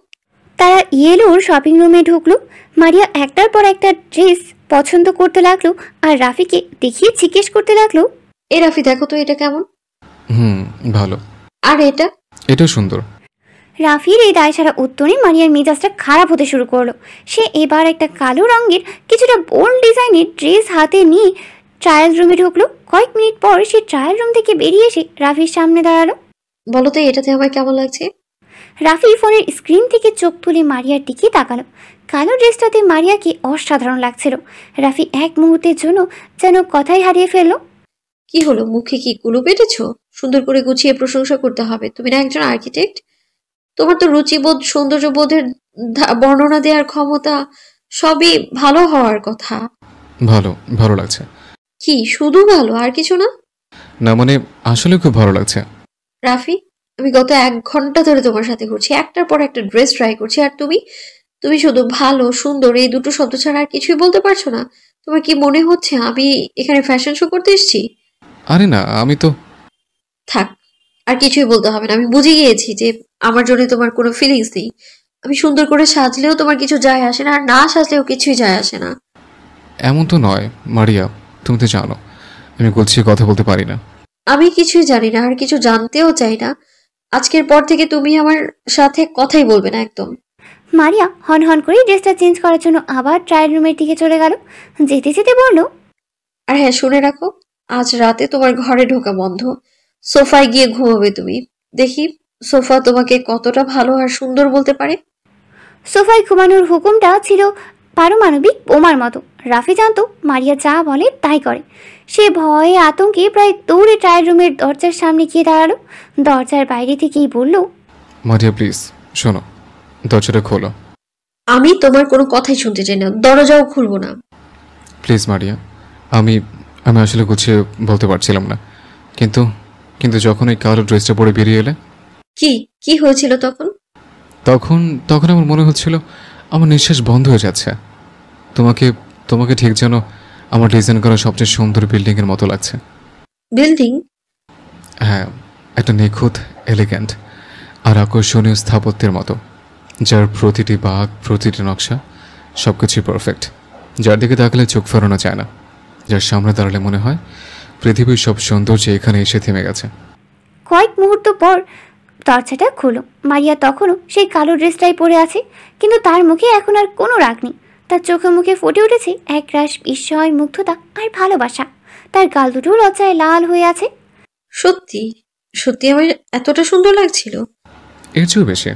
তারা ইয়েলোর শপিং রুমে ঢুকলো। মারিয়া একটার পর একটা ড্রেস পছন্দ করতে লাগলো আর রাফিকে দেখিয়ে জিজ্ঞেস করতে লাগলো, এ রাফি, দেখো তো এটা কেমন? ভালো। আর এটা? এটাও সুন্দর। রাফির এই দায়সারা উত্তরে মারিয়ার মেজাজটা খারাপ হতে শুরু করলো। সে এবার একটা কালো রঙের কিছুটা বোল্ড ডিজাইনের ড্রেস হাতে নিয়ে ট্রায়াল রুমে ঢুকলো। কয়েক মিনিট পর সে ট্রায়াল রুম থেকে বেরিয়ে এসে রাফির সামনে দাঁড়ালো। বলো তো এটাতে আমার কেমন লাগছে? রাফি ফোনের স্ক্রিন থেকে চোখ তুলে মারিয়ার দিকে তাকালো। কালো ড্রেসটাতে মারিয়াকে অসাধারণ লাগছিল। রাফি এক মুহূর্তের জন্য যেন কথাই হারিয়ে ফেলল। কি হলো, মুখে কি কুলু পেটেছো? সুন্দর করে গুছিয়ে প্রশংসা করতে হবে। তুমি না একজন আর্কিটেক্ট? তোমার তো রুচিবোধ, সৌন্দর্যবোধের বর্ণনা দেওয়ার ক্ষমতা, সবই ভালো হওয়ার কথা। ভালো ভালো লাগছে। কি শুধু ভালো, আর কিছু না? না মানে আসলে খুব ভালো লাগছে। রাফি, আমি গত 1 ঘন্টা ধরে তোমার সাথে ঘুরছি, একটার পর একটা ড্রেস ট্রাই করছি, আর তুমি শুধু ভালো সুন্দর এই দুটো শব্দ ছাড়া আর কিছুই বলতে পারছো না। তোমার কি মনে হচ্ছে আমি এখানে ফ্যাশন শো করতে এসেছি? আরে না, আমি তো। থাক, আর কিছুই বলতে হবে না। আমি বুঝে গিয়েছি যে আমার জন্য তোমার কোনো ফিলিংস নেই। আমি সুন্দর করে সাজলেও তোমার কিছু যায় আসে না, আর না সাজলেও কিছুই যায় আসে না। এমন তো নয় মারিয়া, তুমি তো জানো আমি গুছিয়ে কথা বলতে পারি না। আমি কিছুই জানি না, আর কিছু জানতেও চাই না। আজকের পর থেকে তুমি আমার সাথে কথাই বলবে না একদম। মারিয়া হন হন করে ড্রেসটা চেঞ্জ করার জন্য আবার ট্রায়াল রুমের দিকে চলে গেল। যেতে যেতে বলল, আর হ্যাঁ, শুনে রাখো, আজ রাতে তোমার ঘরে ঢোকা বন্ধ। সোফায় গিয়ে ঘুমাবে তুমি। দেখি সোফা তোমাকে কতটা ভালো আর সুন্দর বলতে পারে। সোফায় ঘুমানোর হুকুমটা ছিল পারমাণবিক বোমার মতো। রাফি জানতো মারিয়া যা বলে তাই করে। সে ভয়ে আতঙ্কে প্রায় দৌড়ে ট্রায়াল রুমের দরজার সামনে গিয়ে দাঁড়ালো। দরজার বাইরে থেকেই বলল, মারিয়া প্লিজ শোনো, দরজাটা খোলো। আমি তোমার কোনো কথাই শুনতে চাই না, দরজাও খুলবো না। প্লিজ মারিয়া, আমি আমি আসলে গুছিয়ে বলতে পারছিলাম না, কিন্তু কিন্তু যখন এই কালো ড্রেসটা পরে বেরিয়ে এলে। কি কি হয়েছিল তখন? তখন তখন আমার মনে হচ্ছিল আমার নিঃশ্বাস বন্ধ হয়ে যাচ্ছে। তোমাকে তোমাকে ঠিক যেন আমার ডিজাইন করা সবচেয়ে সুন্দর বিল্ডিংয়ের মতো লাগছে। বিল্ডিং? হ্যাঁ, একটা নিখুঁত, এলিগ্যান্ট আর আকর্ষণীয় স্থাপত্যের মতো, যার প্রতিটি বাঁক, প্রতিটি নকশা সব কিছুই পারফেক্ট। যার দিকে তাকালে চোখ ফেরানো যায় না, যার সামনে দাঁড়ালে মনে হয় পৃথিবীর সব সৌন্দর্য এখানে এসে থেমে গেছে। কয়েক মুহূর্ত পর দরজাটা খুলো। মারিয়া তখনও সেই কালো ড্রেসটাই পরে আছে, কিন্তু তার মুখে এখন আর কোনো রাগ নেই। তার চোখে মুখে ফুটে উঠেছে একরাশ বিস্ময়, মুগ্ধতা আর ভালোবাসা। তার গাল দুটো লজ্জায় লাল হয়ে আছে। সত্যি সত্যি আমার এতটা সুন্দর লাগছিল? এর চেয়েও বেশি।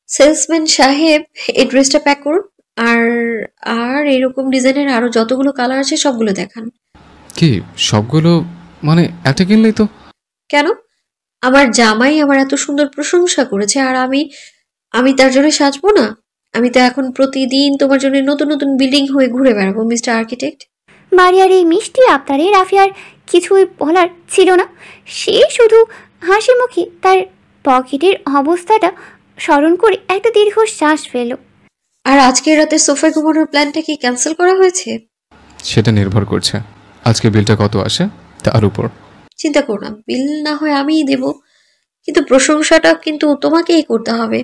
সেলসম্যান সাহেব, এই ড্রেসটা প্যাক করুন, আর আর এরকম ডিজাইনের আরো যতগুলো কালার আছে সবগুলো দেখান। কি সবগুলো? মানে একটা কিনলেই তো? কেন? আমার জামাই আমার এত সুন্দর প্রশংসা করেছে, আর আমি তার জন্য সাজবো না? আমি তো এখন প্রতিদিন তোমার জন্য নতুন নতুন বিল্ডিং হয়ে ঘুরে বেড়াবো, মিস্টার আর্কিটেক্ট। মারিয়ার এই মিষ্টি আবদারে রাফিয়ার কিছুই বলার ছিল না। সে শুধু হাসি মুখে তার পকেটের অবস্থাটা স্মরণ করে একটা দীর্ঘশ্বাস ফেলল। আর আজকের রাতে সোফায় ঘুমানোর প্ল্যানটা কি ক্যান্সেল করা হয়েছে? সেটা নির্ভর করছে আজকে বিলটা কত আসে তার উপর। চিন্তা করো না, বিল না হয় আমিই দেব, কিন্তু প্রশংসাটা কিন্তু তোমাকেই করতে হবে।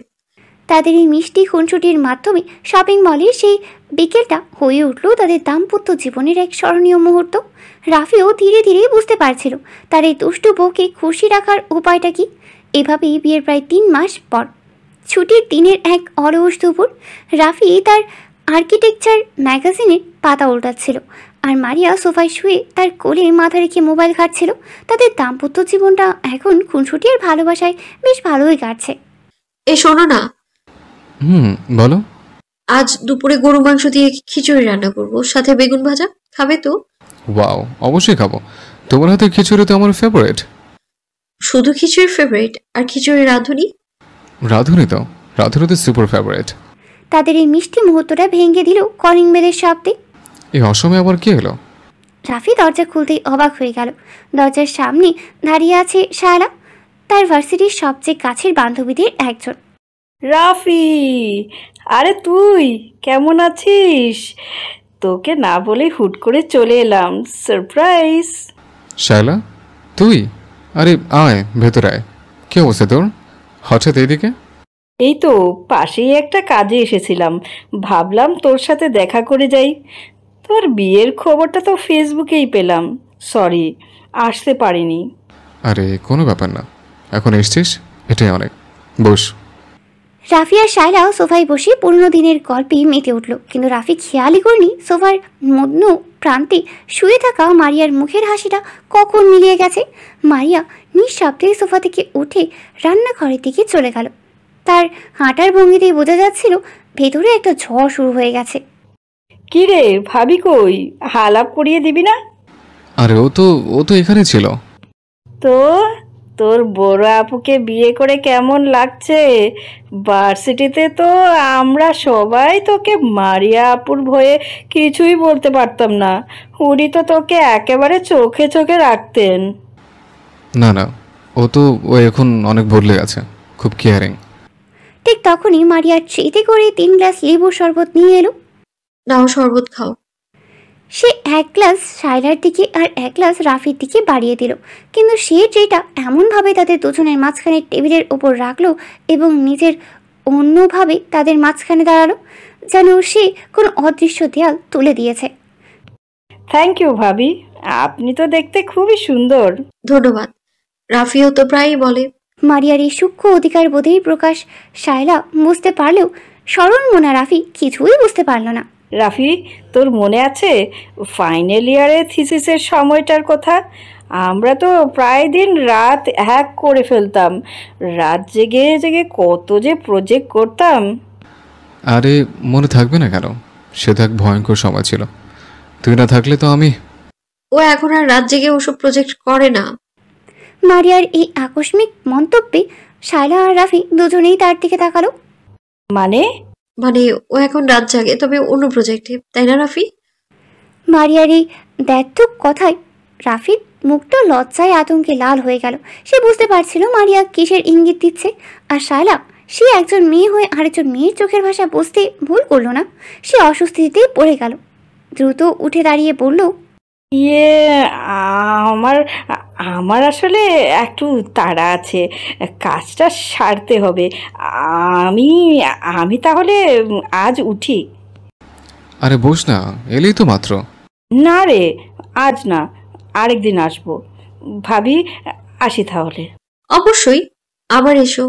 তাদের এই মিষ্টি খুনসুটির মাধ্যমে শপিং মলের সেই বিকেলটা হয়ে উঠল তাদের দাম্পত্য জীবনের এক স্মরণীয় মুহূর্ত। রাফিও ধীরে ধীরে বুঝতে পারছিল তার এই দুষ্টু বউকে খুশি রাখার উপায়টা কি। এভাবেই বিয়ের প্রায় 3 মাস পর ছুটির দিনের এক অলস দুপুর রাফি তার আর্কিটেকচার ম্যাগাজিনের পাতা উল্টাচ্ছিল, আর মারিয়া সোফায় শুয়ে তার কোলে মাথা রেখে মোবাইল ঘাঁটছিল। তাদের দাম্পত্য জীবনটা এখন খুনসুটি আর ভালোবাসায় বেশ ভালোই কাটছে। শোনো না, বলো। আজ দুপুরে গরু মাংস দিয়ে খিচুড়ি রান্না করব, সাথে বেগুন ভাজা। খাবে তো? ওয়াও, অবশ্যই খাবো। তোমার হাতের খিচুড়ি তো আমার ফেভারিট। শুধু খিচুড়ি ফেভারিট? আর খিচুড়ি রাঁধুনি? রাঁধুনি তো সুপার ফেভারিট। তাদের এই মিষ্টি মুহূর্তটা ভেঙে দিল কলিং বেলের শব্দে। এই অসময়ে আবার কি হলো? রাফি দরজা খুলতেই অবাক হয়ে গেল। দরজার সামনে দাঁড়িয়ে আছে শায়লা, তার ভার্সিটির সবচেয়ে কাছের বান্ধবীদের একজন। রাফি, আরে তুই কেমন আছিস? তোকে না বলে হুট করে চলে এলাম, সারপ্রাইজ। শায়লা, তুই? আরে আয়, ভেতরে আয়। কি অবস্থা তোর? হঠাৎ এইদিকে? এই তো পাশেই একটা কাজে এসেছিলাম, ভাবলাম তোর সাথে দেখা করে যাই। তোর বিয়ের খবরটা তো ফেসবুকেই পেলাম, সরি আসতে পারিনি। আরে কোনো ব্যাপার না, এখন এসছিস এটাই অনেক। বস। রাফি আর শায়লাও সোফায় বসে পুরনো দিনের গল্পে মেতে উঠল, কিন্তু রাফি খেয়ালই করনি সোফার মধ্য প্রান্তে শুয়ে থাকা মারিয়ার মুখের হাসিটা কখন মিলিয়ে গেছে। মারিয়া নিঃশব্দে সোফা থেকে উঠে রান্নাঘরের দিকে চলে গেল। তার হাঁটার ভঙ্গিতেই বোঝা যাচ্ছিল ভেতরে একটা ঝড় শুরু হয়ে গেছে। কি রে ভাবি, কই হালাপ করিয়ে দিবি না? আরে ও তো এখানে ছিল। তো তোর বড় আপুকে বিয়ে করে কেমন লাগছে? ভার্সিটিতে তো আমরা সবাই তোকে মারিয়া আপুর ভয়ে কিছুই বলতে পারতাম না। উনি তো তোকে একেবারে চোখে চোখে রাখতেন। না, ও এখন অনেক বদলে গেছে, খুব কেয়ারিং। ঠিক তখনই মারিয়ার ট্রেতে করে 3 গ্লাস লেবুর শরবত নিয়ে এলো। নাও শরবত খাও। সে 1 গ্লাস শায়লার দিকে আর 1 গ্লাস রাফির দিকে বাড়িয়ে দিল, কিন্তু সে ট্রেটা এমনভাবে তাদের দুজনের মাঝখানে টেবিলের ওপর রাখলো এবং নিজের অন্যভাবে তাদের মাঝখানে দাঁড়ালো, যেন সে কোনো অদৃশ্য দেয়াল তুলে দিয়েছে। থ্যাংক ইউ ভাবি, আপনি তো দেখতে খুবই সুন্দর। ধন্যবাদ। রাফিও তো প্রায়ই বলে। মারিয়ার এই সূক্ষ্ম অধিকার বোধেই প্রকাশ শায়লা বুঝতে পারলেও সরল মনা রাফি কিছুই বুঝতে পারল না। রাফি, তোর মনে আছে ফাইনাল ইয়ারে থিসিসের সময়টার কথা? আমরা তো প্রায় দিন রাত হ্যাক করে ফেলতাম, রাত জেগে জেগে কত যে প্রজেক্ট করতাম। আরে মনে থাকবে না কেন? সে তো এক ভয়ঙ্কর সময় ছিল। তুই না থাকলে তো আমি। ও এখন আর রাত জেগে ওসব প্রজেক্ট করে না। মারিয়ার এই আকস্মিক মন্তব্যে শায়লা আর রাফি দুজনেই তার দিকে তাকালো। মানে ও এখন রাত জাগে, তবে অন্য প্রজেক্টে, তাই না রাফি? মারিয়ার এই দ্ব্যর্থক কথায় রাফির মুখটা লজ্জায় আতঙ্কে লাল হয়ে গেল। সে বুঝতে পারছিল মারিয়া কিসের ইঙ্গিত দিচ্ছে, আর শায়লা সে একজন মেয়ে হয়ে আরেকজন মেয়ের চোখের ভাষা বুঝতে ভুল করলো না। সে অস্বস্তিতে পড়ে গেল, দ্রুত উঠে দাঁড়িয়ে বলল, আমার আমার আসলে একটু তাড়া আছে, কাজটা সারতে হবে। আমি আমি তাহলে আজ উঠি। আরে বস না, এলেই তো মাত্র। না রে, আজ না, আরেকদিন আসবো। ভাবি আসি তাহলে। অবশ্যই, আবার এসো।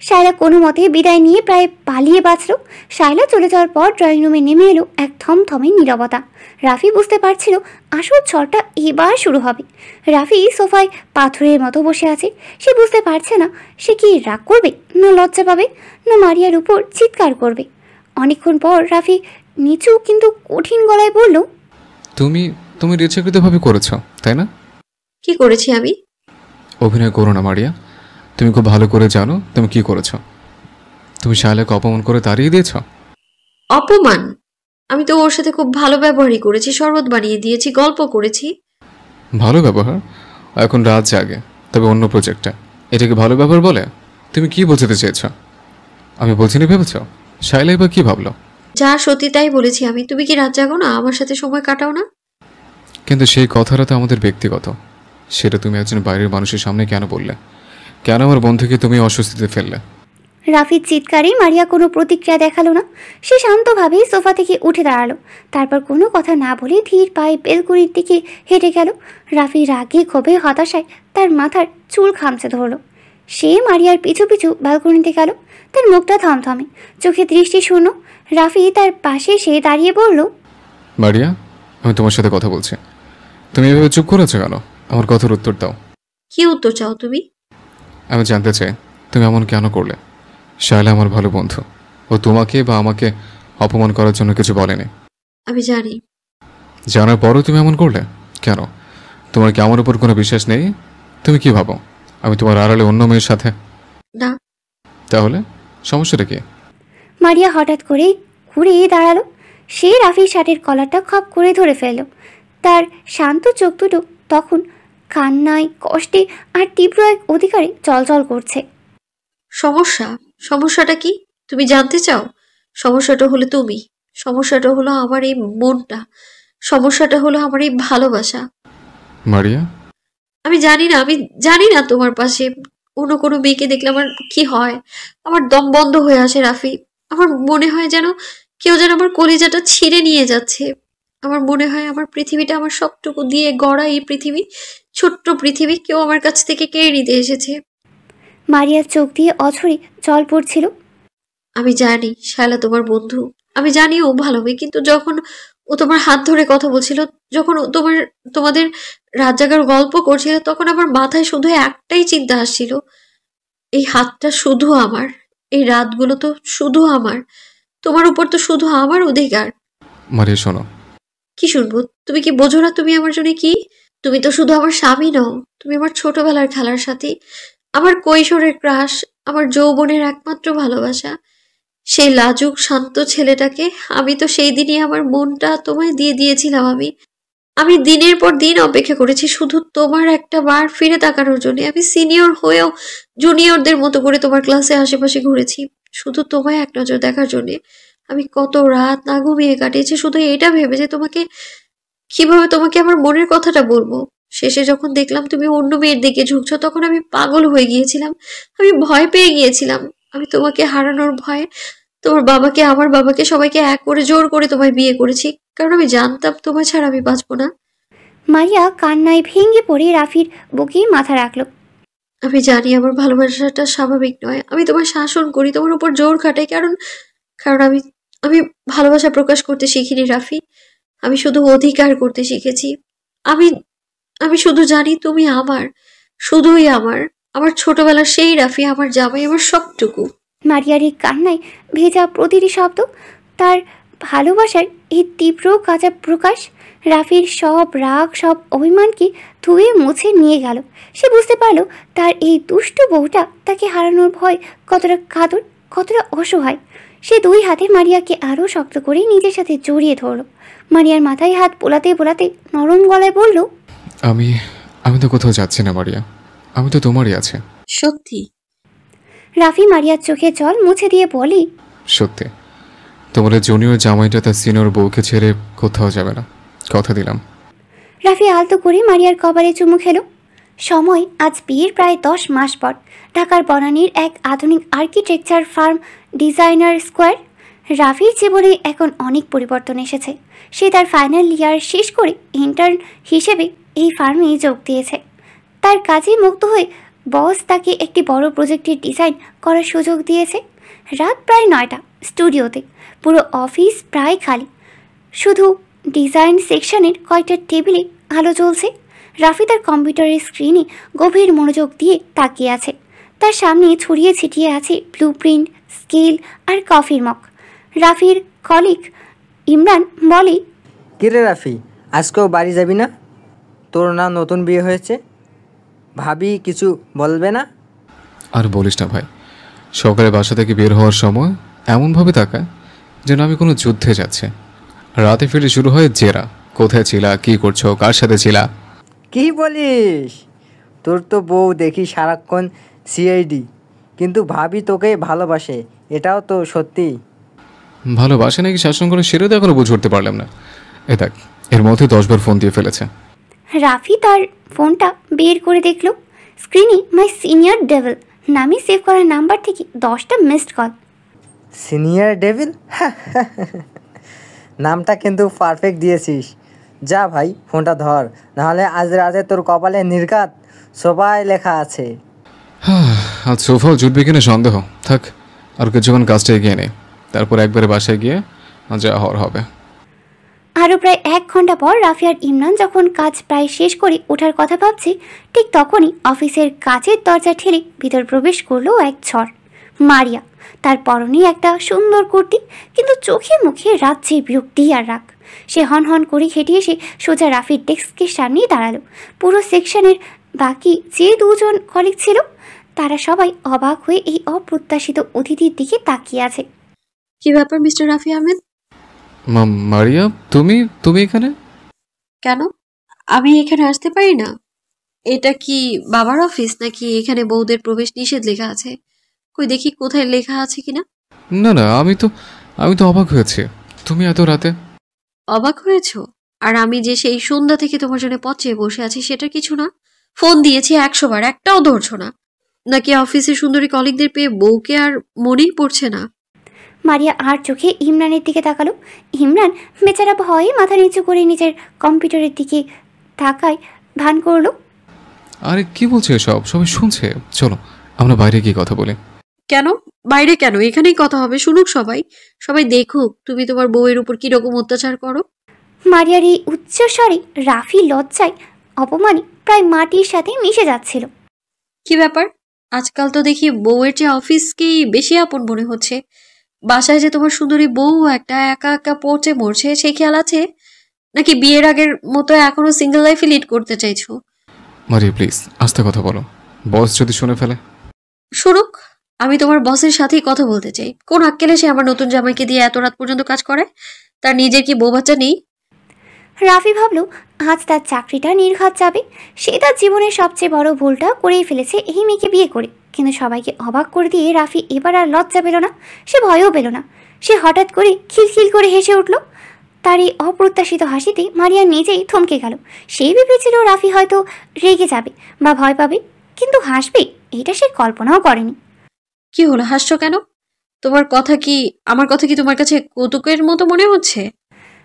শায়লা কোনো মতে বিদায় নিয়ে প্রায় পালিয়ে বাঁচল। শায়লা চলে যাওয়ার পর ড্রয়িং রুমে নেমে এলো এক থমথমে নীরবতা। রাফি বুঝতে পারছিল আসল ঝড়টা এবার শুরু হবে। রাফি সোফায় পাথরের মতো বসে আছে। সে বুঝতে পারছে না সে কি রাগ করবে, না লজ্জা পাবে, না মারিয়ার উপর চিৎকার করবে। অনেকক্ষণ পর রাফি নিচু কিন্তু কঠিন গলায় বলল, তুমি ইচ্ছাকৃতভাবে করেছো, তাই না? কি করেছি আমি? অভিনয় করো না মারিয়া, তুমি খুব ভালো করে জানো তুমি কি করেছো। তুমি শায়লাকে অপমান করে তাড়িয়ে দিয়েছ। অপমান? আমি তো ওর সাথে খুব ভালো ব্যবহারই করেছি, শরবত বানিয়ে দিয়েছি, গল্প করেছি। ভালো ব্যবহার? এখন রাত জাগে, তবে অন্য প্রজেক্টটা, এটাকে ভালো ব্যবহার বলে? তুমি কি বোঝাতে চেয়েছ? আমি বলছিনি ভেবেছ? শায়লা এবার কি ভাবলো? যা সত্যি তাই বলেছি আমি। তুমি কি রাত জাগো না? আমার সাথে সময় কাটাও না? কিন্তু সেই কথাটা তো আমাদের ব্যক্তিগত। সেটা তুমি একজন বাইরের মানুষের সামনে কেন বললে? কেন আমার বন্ধুকে তুমি অস্বস্তিতে ফেললে? রাফির চিৎকারে মারিয়া কোনো প্রতিক্রিয়া দেখালো না। সে শান্তভাবেই সোফা থেকে উঠে দাঁড়ালো, তারপর কোনো কথা না বলে ধীর পায়ে বেলকনির দিকে হেঁটে গেল। রাফি রাগে ক্ষোভে হতাশায় তার মাথার চুল খামচে ধরল। সে মারিয়ার পিছু পিছু ব্যালকনিতে গেল, তার মুখটা থমথমে, চোখে দৃষ্টি শূন্য। রাফি তার পাশে এসে দাঁড়িয়ে বলল, মারিয়া, আমি তোমার সাথে কথা বলছি। তুমি এভাবে চুপ করেছো কেন? আমার কথার উত্তর দাও। কি উত্তর চাও তুমি? আমি জানতে চাই তুমি এমন কেন করলে। শায়লা আমার ভালো বন্ধু, ও তোমাকে বা আমাকে অপমান করার জন্য কিছু বলেনি। আমি জানি। জানার পরও তুমি এমন করলে কেন? তোমার কি আমার উপর কোনো বিশ্বাস নেই? তুমি কি ভাবো আমি তোমার আড়ালে অন্য মেয়ের সাথে? না। তাহলে সমস্যাটা কি? মারিয়া হঠাৎ করে ঘুরে দাঁড়ালো। সে রাফির শার্টের কলারটা খপ করে ধরে ফেলল। তার শান্ত চোখ দুটো তখন কান্নায়, কষ্টে আর তীব্র এক অধিকারে চলচল করছে। সমস্যাটা কি তুমি জানতে চাও? সমস্যাটা হলো তুমি, সমস্যাটা হলো আমার এই মনটা, সমস্যাটা হলো আমার এই ভালোবাসা। মারিয়া, আমি জানি না তোমার পাশে অন্য কোনো মেয়েকে দেখলে আমার কি হয়। আমার দম বন্ধ হয়ে আসে রাফি। আমার মনে হয় যেন কেউ যেন আমার কলিজাটা ছিঁড়ে নিয়ে যাচ্ছে। আমার মনে হয় আমার পৃথিবীটা, আমার সবটুকু দিয়ে গড়া এই পৃথিবী, ছোট্ট পৃথিবী, কেউ আমার কাছ থেকে কেড়ে নিতে এসেছে। মারিয়ার চোখ দিয়ে অঝরে জল পড়ছিল। আমি জানি শায়লা তোমার বন্ধু, আমি জানি ও ভালো মেয়ে, কিন্তু যখন ও তোমার হাত ধরে কথা বলছিল, যখন ও তোমাদের রাত জাগার গল্প করছিল, তখন আমার মাথায় শুধু একটাই চিন্তা আসছিল, এই হাতটা শুধু আমার, এই রাতগুলো তো শুধু আমার, তোমার উপর তো শুধু আমার অধিকার। মারিয়া শোনো। কি শুনবো? তুমি কি বোঝো না তুমি আমার জন্য কি? তুমি তো শুধু আমার স্বামী নও, তুমি আমার ছোটবেলার খেলার সাথী, আমার কৈশোরের ক্রাশ, আমার যৌবনের একমাত্র ভালোবাসা। সেই লাজুক শান্ত ছেলেটাকে আমি তো সেই দিনই আমার মনটা তোমায় দিয়ে দিয়েছিলাম। আমি দিনের পর দিন অপেক্ষা করেছি শুধু তোমার একটা বার ফিরে তাকানোর জন্য। আমি সিনিয়র হয়েও জুনিয়রদের মতো করে তোমার ক্লাসে আশেপাশে ঘুরেছি শুধু তোমায় এক নজর দেখার জন্য। আমি কত রাত না ঘুমিয়ে কাটিয়েছি শুধু এটা ভেবে যে কিভাবে তোমাকে আমার মনের কথাটা বলবো। শেষে যখন দেখলাম তুমি অন্য মেয়ের দিকে ঝুঁকছো, তখন আমি পাগল হয়ে গিয়েছিলাম, আমি ভয় পেয়ে গিয়েছিলাম। আমি তোমাকে হারানোর ভয়ে তোমার বাবাকে, আমার বাবাকে, সবাইকে এক করে জোর করে তোমায় বিয়ে করেছি, কারণ আমি জানতাম তোমায় ছাড়া আমি বাঁচবো না। মারিয়া কান্নায় ভেঙে পড়ে রাফির বুকে মাথা রাখলো। আমি জানি আমার ভালোবাসাটা স্বাভাবিক নয়, আমি তোমার শাসন করি, তোমার উপর জোর খাটাই, কারণ আমি ভালোবাসা প্রকাশ করতে শিখিনি রাফি, আমি শুধু অধিকার করতে শিখেছি। আমি শুধু জানি তুমি আমার, শুধুই আমার ছোটবেলার সেই রাফি, আমার জামাই, আমার সবটুকু। মারিয়ার এই কান্নায় ভেজা প্রতিটি শব্দ তার ভালোবাসার এই তীব্র কাঁচা প্রকাশ। রাফির সব রাগ, সব অভিমানকে ধুয়ে মুছে নিয়ে গেল। সে বুঝতে পারল তার এই দুষ্ট বউটা তাকে হারানোর ভয় কতটা কাতর, কতটা অসহায়। সে দুই হাতে মারিয়াকে আরও শক্ত করে নিজের সাথে জড়িয়ে ধরল। মারিয়ার মাথায় হাত বোলাতে বোলাতে নরম গলায় বলল, আমি তো কোথাও যাচ্ছি না মারিয়া, আমি তো তোমারই আছে। সত্যি? রাফি মারিয়ার চোখে জল মুছে দিয়ে বলি, সত্যি। তোমার জুনিয়র জামাইটা তার সিনিয়র বউকে ছেড়ে কোথাও যাবে না, কথা দিলাম। রাফি আলতো করে মারিয়ার কপালে চুমু খেল। সময় আজ বিয়ের প্রায় 10 মাস পর। ঢাকার বনানীর এক আধুনিক আর্কিটেকচার ফার্ম ডিজাইনার স্কোয়ার। রাফির জীবনে এখন অনেক পরিবর্তন এসেছে। সে তার ফাইনাল ইয়ার শেষ করে ইন্টার্ন হিসেবে এই ফার্মে যোগ দিয়েছে। তার কাজে মুগ্ধ হয়ে বস তাকে একটি বড় প্রজেক্টের ডিজাইন করার সুযোগ দিয়েছে। রাত প্রায় 9টা। স্টুডিওতে পুরো অফিস প্রায় খালি, শুধু ডিজাইন সেকশনের কয়েকটা টেবিলে আলো জ্বলছে। রাফি তার কম্পিউটারের স্ক্রিনে গভীর মনোযোগ দিয়ে তাকিয়ে আছে। তার সামনে ছড়িয়ে ছিটিয়ে আছে ব্লু প্রিন্ট, স্কেল আর কফির মগ। রাফির কলিগ ইমরান বলে, কিরে রাফি, আজকেও বাড়ি যাবি না? তোর না নতুন বিয়ে হয়েছে, ভাবি কিছু বলবে না? আর বলিস না ভাই, সকালে বাসা থেকে বের হওয়ার সময় এমনভাবে তাকায় যেন আমি কোনো যুদ্ধে যাচ্ছে। রাতে ফিরে শুরু হয় জেরা, কোথায় ছিলা, কী করছো, কার সাথে ছিলা। কি বলিস? তোর তো বউ দেখি সারাক্ষণ সিআইডি, কিন্তু ভাবি তোকে ভালোবাসে, এটাও তো সত্যি? ভালোবাসে নাকি শাসন করে সেটা তো এখনো বুঝে উঠতে পারলাম না। এ দেখ, এর মধ্যে 10 বার ফোন দিয়ে ফেলেছে। রাফি তার ফোনটা বের করে দেখল। স্ক্রিনে মাই সিনিয়র ডেভিল নামে সেভ করার নাম্বার থেকে 10টা মিসড কল। সিনিয়র ডেভিল, নামটা কিন্তু পারফেক্ট দিয়েছিস। যা ভাই ফোনটা ধর, নাহলে আজ রাতে তোর কপালে নির্ঘাত সবাই লেখা আছে। আজ সোফাও জুটবে কিনা সন্দেহ। থাক, আর কিছুক্ষণ কাজটা এগিয়ে নেই, তারপর একবারে বাসায় গিয়ে যা হওয়ার হবে। আরও প্রায় 1 ঘন্টা পর রাফি আর ইমরান যখন কাজ প্রায় শেষ করে ওঠার কথা ভাবছি, ঠিক তখনই অফিসের কাচের দরজা ঠেলে ভিতর প্রবেশ করলো এক ঝড়। মারিয়া, তার পরনে একটা সুন্দর কুর্তি, কিন্তু চোখে মুখে রাজ্যে বিরক্তি আর রাগ। সে হন করে হেঁটে এসে সোজা রাফির ডেস্কের সামনেই দাঁড়ালো। পুরো সেকশনের বাকি যে 2জন কলিগ ছিল তারা সবাই অবাক হয়ে এই অপ্রত্যাশিত অতিথির দিকে তাকিয়ে আছে। কি ব্যাপার মিস্টার রাফি আহমেদ? মারিয়া, তুমি এখানে কেন? আমি এখানে আসতে পারি না? এটা কি বাবার অফিস নাকি এখানে বউদের প্রবেশ নিষেধ লেখা আছে? কই দেখি কোথায় লেখা আছে কিনা। না, আমি তো অবাক হয়েছি, তুমি এত রাতে। অবাক হয়েছো? আর আমি যে সেই সন্ধ্যা থেকে তোমার জন্য পথে বসে আছি সেটা কিছু না? ফোন দিয়েছি 100 বার, একটাও ধরছো না। নাকি অফিসে সুন্দরী কলিগদের পেয়ে বউকে আর মনেই পড়ছে না? মারিয়া আর চোখে ইমরানের দিকে তাকালো। ইমরান বেচারা ভয়ে মাথা নিচু করে নিজের কম্পিউটারের দিকে তাকায় ভান করলো। আরে কি বলছে এসব? সবাই শুনছে, চলো আমরা বাইরে গিয়ে কথা বলি। কেন বাইরে? কেন এখানেই কথা হবে, শুনুক সবাই, সবাই দেখুক তুমি তোমার বউয়ের উপর কিরকম অত্যাচার করো। মারিয়ার এই উচ্চস্বরে রাফি লজ্জায় অপমানে প্রায় মাটির সাথে মিশে যাচ্ছিল। কি ব্যাপার? আজকাল তো দেখি বউয়ের চেয়ে অফিসকেই বেশি আপন মনে হচ্ছে। বাসায় যে তোমার সুন্দরী বউ একটা একা একা পড়ছে মরছে, সেই খেয়াল আছে? নাকি বিয়ের আগের মতো এখনো সিঙ্গেল লাইফে লিড করতে চাইছো? মারিয়া প্লিজ আস্তে কথা বলো, বস যদি শুনে ফেলে। শুনুক, আমি তোমার বসের সাথেই কথা বলতে চাই। কোন আক্কেলে সে আমার নতুন জামাইকে দিয়ে এত রাত পর্যন্ত কাজ করে? তার নিজের কি বউ বাচ্চা নেই? রাফি ভাবলো আজ তার চাকরিটা নির্ঘাত যাবে। সে তার জীবনের সবচেয়ে বড় ভুলটা করেই ফেলেছে এই মেয়েকে বিয়ে করে। কিন্তু সবাইকে অবাক করে দিয়ে রাফি এবার আর লজ্জা পেল না, সে ভয়ও পেল না। সে হঠাৎ করে খিলখিল করে হেসে উঠল। তার এই অপ্রত্যাশিত হাসিতে মারিয়া নিজেই থমকে গেল। সেই ভেবেছিল রাফি হয়তো রেগে যাবে বা ভয় পাবে, কিন্তু হাসবে এটা সে কল্পনাও করেনি। কি হলো, হাসছো কেন? তোমার কথা কি, আমার কথা কি তোমার কাছে কৌতুকের মতো মনে হচ্ছে?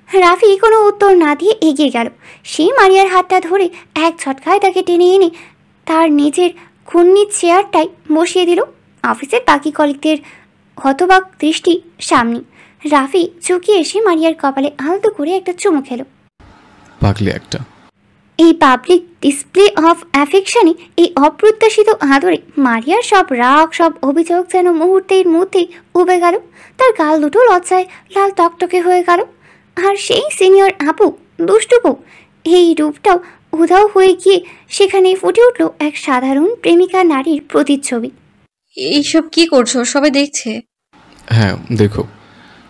রাফি কোনো উত্তর না দিয়ে এগিয়ে গেল। সে মারিয়ার হাতটা ধরে এক ঝটকায় তাকে টেনে এনে তার নিজের ঘূর্ণির চেয়ারটায় বসিয়ে দিল। অফিসের বাকি কলিগদের হতবাক দৃষ্টি সামনে। রাফি চুকিয়ে এসে মারিয়ার কপালে আলতো করে একটা চুমু খেল। পাগলি একটা। এই পাবলিক ডিসপ্লে অফ অ্যাফেকশনে, এই অপ্রত্যাশিত আদরে মারিয়ার সব রাগ, সব অভিযোগ যেন মুহূর্তের মধ্যেই উবে গেল। তার গাল দুটো লজ্জায় লাল টকটকে হয়ে গেল। আর সেই সিনিয়র আপু, দুষ্টু বউ, এই রূপটাও উধাও হয়ে গিয়ে সেখানে ফুটে উঠল এক সাধারণ প্রেমিকা নারীর প্রতিচ্ছবি। এইসব কি করছো? সবাই দেখছে। হ্যাঁ দেখুক,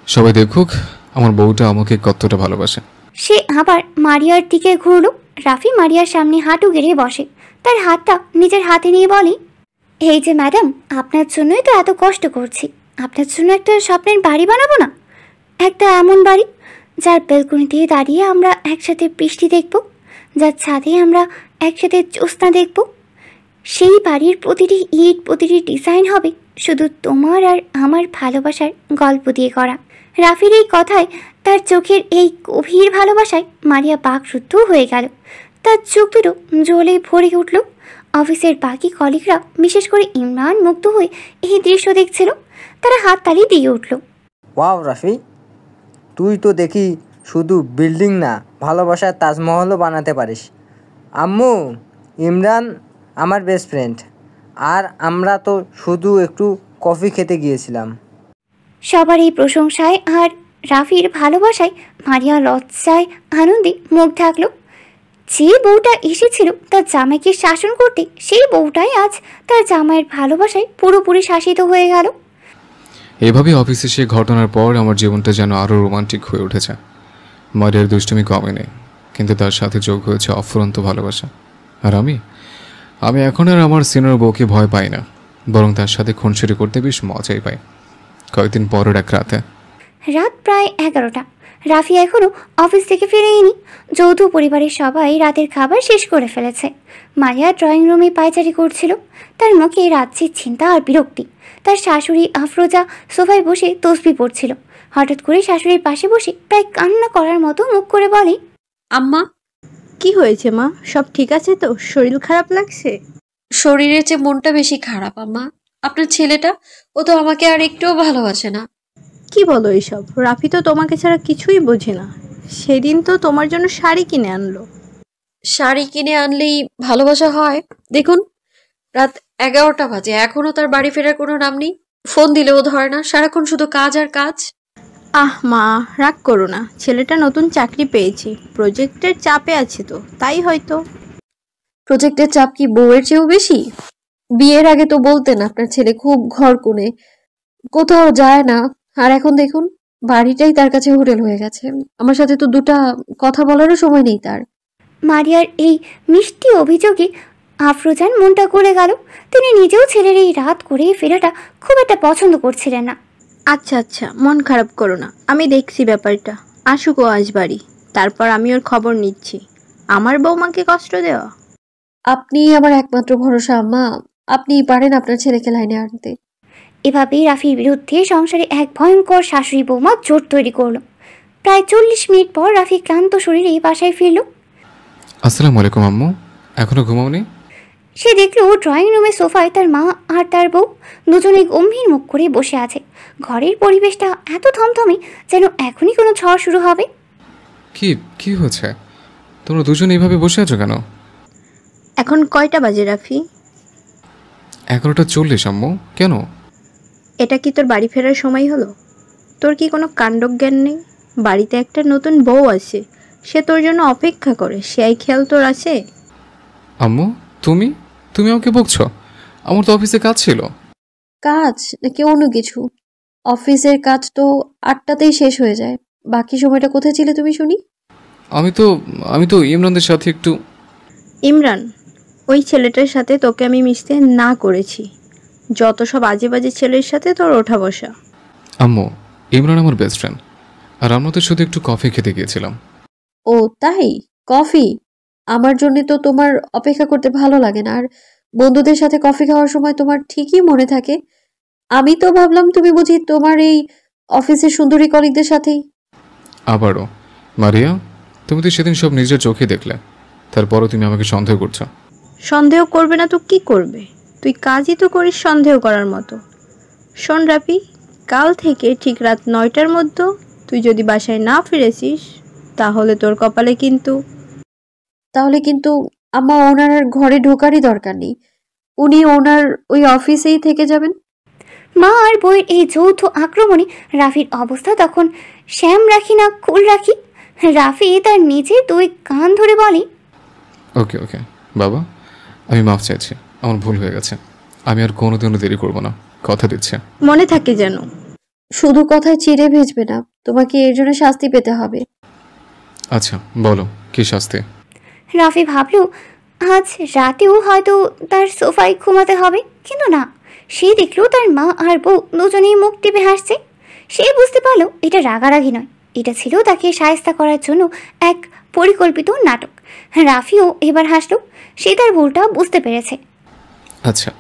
সবাই দেখুক আমার বউটা আমাকে কতটা ভালোবাসে। সে আবার মারিয়ার দিকে ঘুরল। রাফি মারিয়ার সামনে হাঁটু গেড়ে বসে, তার হাতটা নিজের হাতে নিয়ে বলে, এই যে ম্যাডাম, আপনার জন্যই তো এত কষ্ট করছি। আপনার জন্য একটা স্বপ্নের বাড়ি বানাবো না? একটা এমন বাড়ি যার ব্যালকনিতে দাঁড়িয়ে আমরা একসাথে বৃষ্টি দেখব, যার ছাদে আমরা একসাথে জ্যোৎস্না দেখব। সেই বাড়ির প্রতিটি ইট, প্রতিটি ডিজাইন হবে শুধু তোমার আর আমার ভালোবাসার গল্প দিয়ে করা। রাফির এই কথায়, তার চোখের এই গভীর ভালোবাসায় মারিয়া বাকরুদ্ধ হয়ে গেল। তার চোখ দুটো জ্বলে ভরে উঠল। অফিসের বাকি কলিগরা, বিশেষ করে ইমরান, মুগ্ধ হয়ে এই দৃশ্য দেখছিল। তারা হাততালি দিয়ে উঠল। ওয়াও রাফি, তুই তো দেখি শুধু বিল্ডিং না, ভালোবাসার তাজমহলও বানাতে পারিস। আম্মু, ইমরান আমার বেস্ট ফ্রেন্ড, আর আমরা তো শুধু একটু কফি খেতে গিয়েছিলাম। সবার এই প্রশংসায় আর রাফির ভালোবাসায় মারিয়া লজ্জায় আনন্দে মুখ ঢাকল। যে বউটা এসেছিল তার জামাইকে শাসন করতে, সেই বউটাই আজ তার জামাইয়ের ভালোবাসায় পুরোপুরি শাসিত হয়ে গেল। এভাবে অফিসে সে ঘটনার পর আমার জীবনটা যেন আরও রোমান্টিক হয়ে উঠেছে। মারিয়ার দুষ্টুমি কমে নেই, কিন্তু তার সাথে যোগ হয়েছে অফুরন্ত ভালোবাসা। আর আমি এখন আর আমার সিনিয়র বউকে ভয় পাই না, বরং তার সাথে খুনসুটি করতে বেশ মজাই পাই। কয়েকদিন পরের এক রাতে রাত প্রায় 11টা। রাফি এখনও অফিস থেকে ফিরেনি। যৌথ পরিবারের সবাই রাতের খাবার শেষ করে ফেলেছে। মারিয়া ড্রয়িং রুমে পায়চারি করছিল। তার মুখে রাজ্যের চিন্তা আর বিরক্তি। তার শাশুড়ি আফরোজা সোফায় বসে তসবি পড়ছিল। হঠাৎ করে শাশুড়ির পাশে বসে প্রায় কান্না করার মতো মুখ করে বলে, আম্মা, কি হয়েছে মা? সব ঠিক আছে তো? শরীর খারাপ লাগছে? শরীরের চেয়ে মনটা বেশি খারাপ আম্মা। আপনার ছেলেটা, ও তো আমাকে আর একটুও ভালোবাসে না। কি বলো এসব? রাফি তো তোমাকে ছাড়া কিছুই বোঝে না। সেদিন তো তোমার জন্য শাড়ি কিনে আনলো। শাড়ি কিনে আনলেই ভালোবাসা হয়? দেখুন, রাত 11টা বাজে, এখনো তার বাড়ি ফেরার কোনো নাম নেই। ফোন দিলেও ধরে না, সারাক্ষণ শুধু কাজ আর কাজ। আহ মা, রাগ করো না। ছেলেটা নতুন চাকরি পেয়েছে, প্রজেক্টের চাপে আছে তো, তাই হয়তো। প্রজেক্টের চাপ কি বউয়ের চেয়েও বেশি? বিয়ের আগে তো বলতেন আপনার ছেলে খুব ঘরকুনে, কোথাও যায় না। আর এখন দেখুন, বাড়িটাই তার কাছে হোটেল হয়ে গেছে। আমার সাথে তো দুটা কথা বলারও সময় নেই তার। মারিয়ার এই মিষ্টি অভিযোগে আফরোজার মনটা গলে গেল। তিনি নিজেও ছেলের এই রাত করে ফেরাটা খুব একটা পছন্দ করছিলেন না। আচ্ছা আচ্ছা, মন খারাপ করো না, আমি দেখছি ব্যাপারটা। আসুক ও আজ বাড়ি, তারপর আমি ওর খবর নিচ্ছি। আমার বৌমাকে কষ্ট দেওয়া? আপনি আমার একমাত্র ভরসা আম্মা। আপনিই পারেন আপনার ছেলেকে লাইনে আনতে। এভাবেই রাফির বিরুদ্ধে সংসারে এক ভয়ঙ্কর শাশুড়ি বৌমা জোট তৈরি করলো। প্রায় 40 মিনিট পর রাফি ক্লান্ত শরীরে বাসায় ফিরল। আসসালামু আলাইকুম আম্মু, এখনো ঘুমাওনি? সে দেখল ড্রয়িং রুমে সোফায় তার মা আর তার বউ দুজনে গম্ভীর মুখ করে বসে আছে। ঘরের পরিবেশটা এত থমথমে যেন এখনই কোনো ঝড় শুরু হবে। কি কি হয়েছে? তোমরা দুজন এইভাবে বসে আছো কেন? এখন কয়টা বাজে রাফি? 11:40 আম্মু। কেন? এটা কি তোর বাড়ি ফেরার সময় হলো? তোর কি কোনো কাণ্ডজ্ঞান নেই? বাড়িতে একটা নতুন বউ আছে, সে তোর জন্য অপেক্ষা করে, সেই খেয়াল তোর আছে? আম্মু, তুমি তুমি আমাকে বকছো? আমার তো অফিসে কাজ ছিল। কাজ নাকি অন্য কিছু? অফিসের কাজ তো 8টাতেই শেষ হয়ে যায়। বাকি সময়টা কোথায় ছিলে তুমি শুনি? আমি তো ইমরানদের সাথে একটু। ইমরান? ওই ছেলেটার সাথে তোকে আমি মিশতে না করেছি। যত সব আজে বাজে ছেলের সাথে তোর ওঠা বসা। আম্মু, ইমরান আমার বেস্ট ফ্রেন্ড, আর আমরা তো শুধু একটু কফি খেতে গিয়েছিলাম। ও তাই? কফি? আমার জন্য তো তোমার অপেক্ষা করতে ভালো লাগে না। আর বন্ধুদের সাথে কফি খাওয়ার সময় তোমার ঠিকই মনে থাকে। আমি তো ভাবলাম তুমি বুঝি তোমার এই অফিসের সুন্দরী কলিগদের সাথেই। আবারও মারিয়া, তুমি তো সেদিন সব নিজের চোখে দেখলে, তারপরও তুমি আমাকে সন্দেহ করছো। সন্দেহ করবে না তো কি করবে? তুই কাজই তো করিস সন্দেহ করার মতো। শোন রাফি, কাল থেকে ঠিক রাত 9টার মধ্যে তুই যদি বাসায় না ফিরেছিস, তাহলে তোর কপালে কিন্তু। তাহলে কিন্তু আমার ওনার ঘরে ঢোকারই দরকার নেই, উনি ওনার ওই অফিসেই থেকে যাবেন। মা আর বউয়ের এই যৌথ আক্রমণে রাফির অবস্থা তখন শ্যাম রাখি না কুল রাখি। রাফি তার নিজের 2 কান ধরে বলে, ওকে ওকে বাবা, আমি মাফ চাইছি, আমার ভুল হয়ে গেছে। আমি আর কোনোদিনও দেরি করবো না, কথা দিচ্ছি। মনে থাকে যেন। শুধু কথায় চিড়ে ভেজবে না, তোমাকে এর জন্য শাস্তি পেতে হবে। আচ্ছা বলো, কি শাস্তি? রাফি ভাবল আজ রাতেও হয়তো তার সোফায় ঘুমাতে হবে, কিন্তু না, সে দেখলো তার মা আর বউ দুজনেই মুখ টিপে হাসছে। সে বুঝতে পারলো এটা রাগারাগি নয়, এটা ছিল তাকে শায়েস্তা করার জন্য এক পরিকল্পিত নাটক। রাফিও এবার হাসলো, সে তার ভুলটা বুঝতে পেরেছে। আচ্ছা,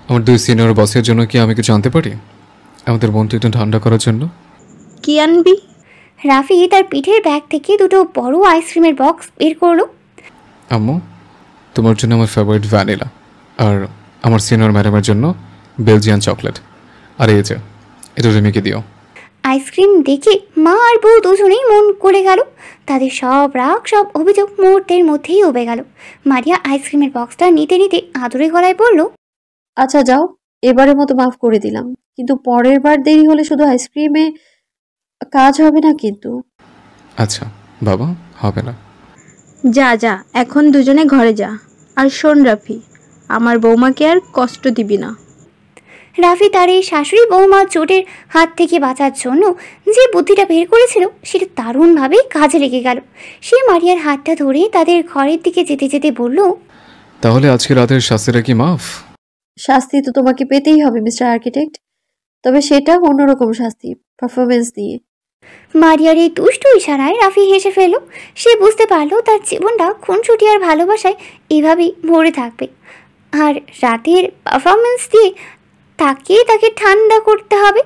আমার 2 সিনিয়র বসের জন্য কি আমি কিছু আনতে পারি, আমাদের মনটা একটু ঠান্ডা করার জন্য? কি আনবি? রাফি তার পিঠের ব্যাগ থেকে 2টো বড় আইসক্রিমের বক্স বের করলো। আম্মু, তোমার জন্য আমার ফেভারিট ভ্যানিলা, আর আমার সিনিয়র ম্যাডামের জন্য বেলজিয়ান চকলেট, আর এই যে এটা রেমিকে দিও। আইসক্রিম দেখে মা আর বউ দুজনেই মন গলে গেল। তাদের সব রাগ, সব অভিযোগ মুহূর্তের মধ্যেই উবে গেল। মারিয়া আইসক্রিমের বক্সটা নিতে নিতে আদুরে গলায় বলল, আচ্ছা যাও, এবারের মতো মাফ করে দিলাম, কিন্তু পরের বার দেরি হলে শুধু আইসক্রিমে কাজ হবে না কিন্তু। আচ্ছা বাবা, হবে না। যা যা, এখন দুজনে ঘরে যা। আর শোন রাফি, আমার বৌমাকে আর কষ্ট দিবি না। রাফি তার এই শাশুড়ি বৌমা চোটের হাত থেকে বাঁচার জন্য যে বুদ্ধিটা বের করেছিল সেটা দারুণভাবে কাজে লেগে গেল। সে মারিয়ার হাতটা ধরে তাদের ঘরের দিকে যেতে যেতে বলল, তাহলে আজকে রাতের শাস্তিটা কি মাফ? শাস্তি তো তোমাকে পেতেই হবে মিস্টার আর্কিটেক্ট, তবে সেটা অন্যরকম শাস্তি, পারফরমেন্স দিয়ে। মারিয়ার এই দুষ্টু ইশারায় রাফি হেসে ফেলল। সে বুঝতে পারলো তার জীবনটা খুনসুটি আর ভালোবাসায় এভাবেই ভরে থাকবে, আর রাতের পারফরমেন্স দিয়ে তাকে ঠান্ডা করতে হবে।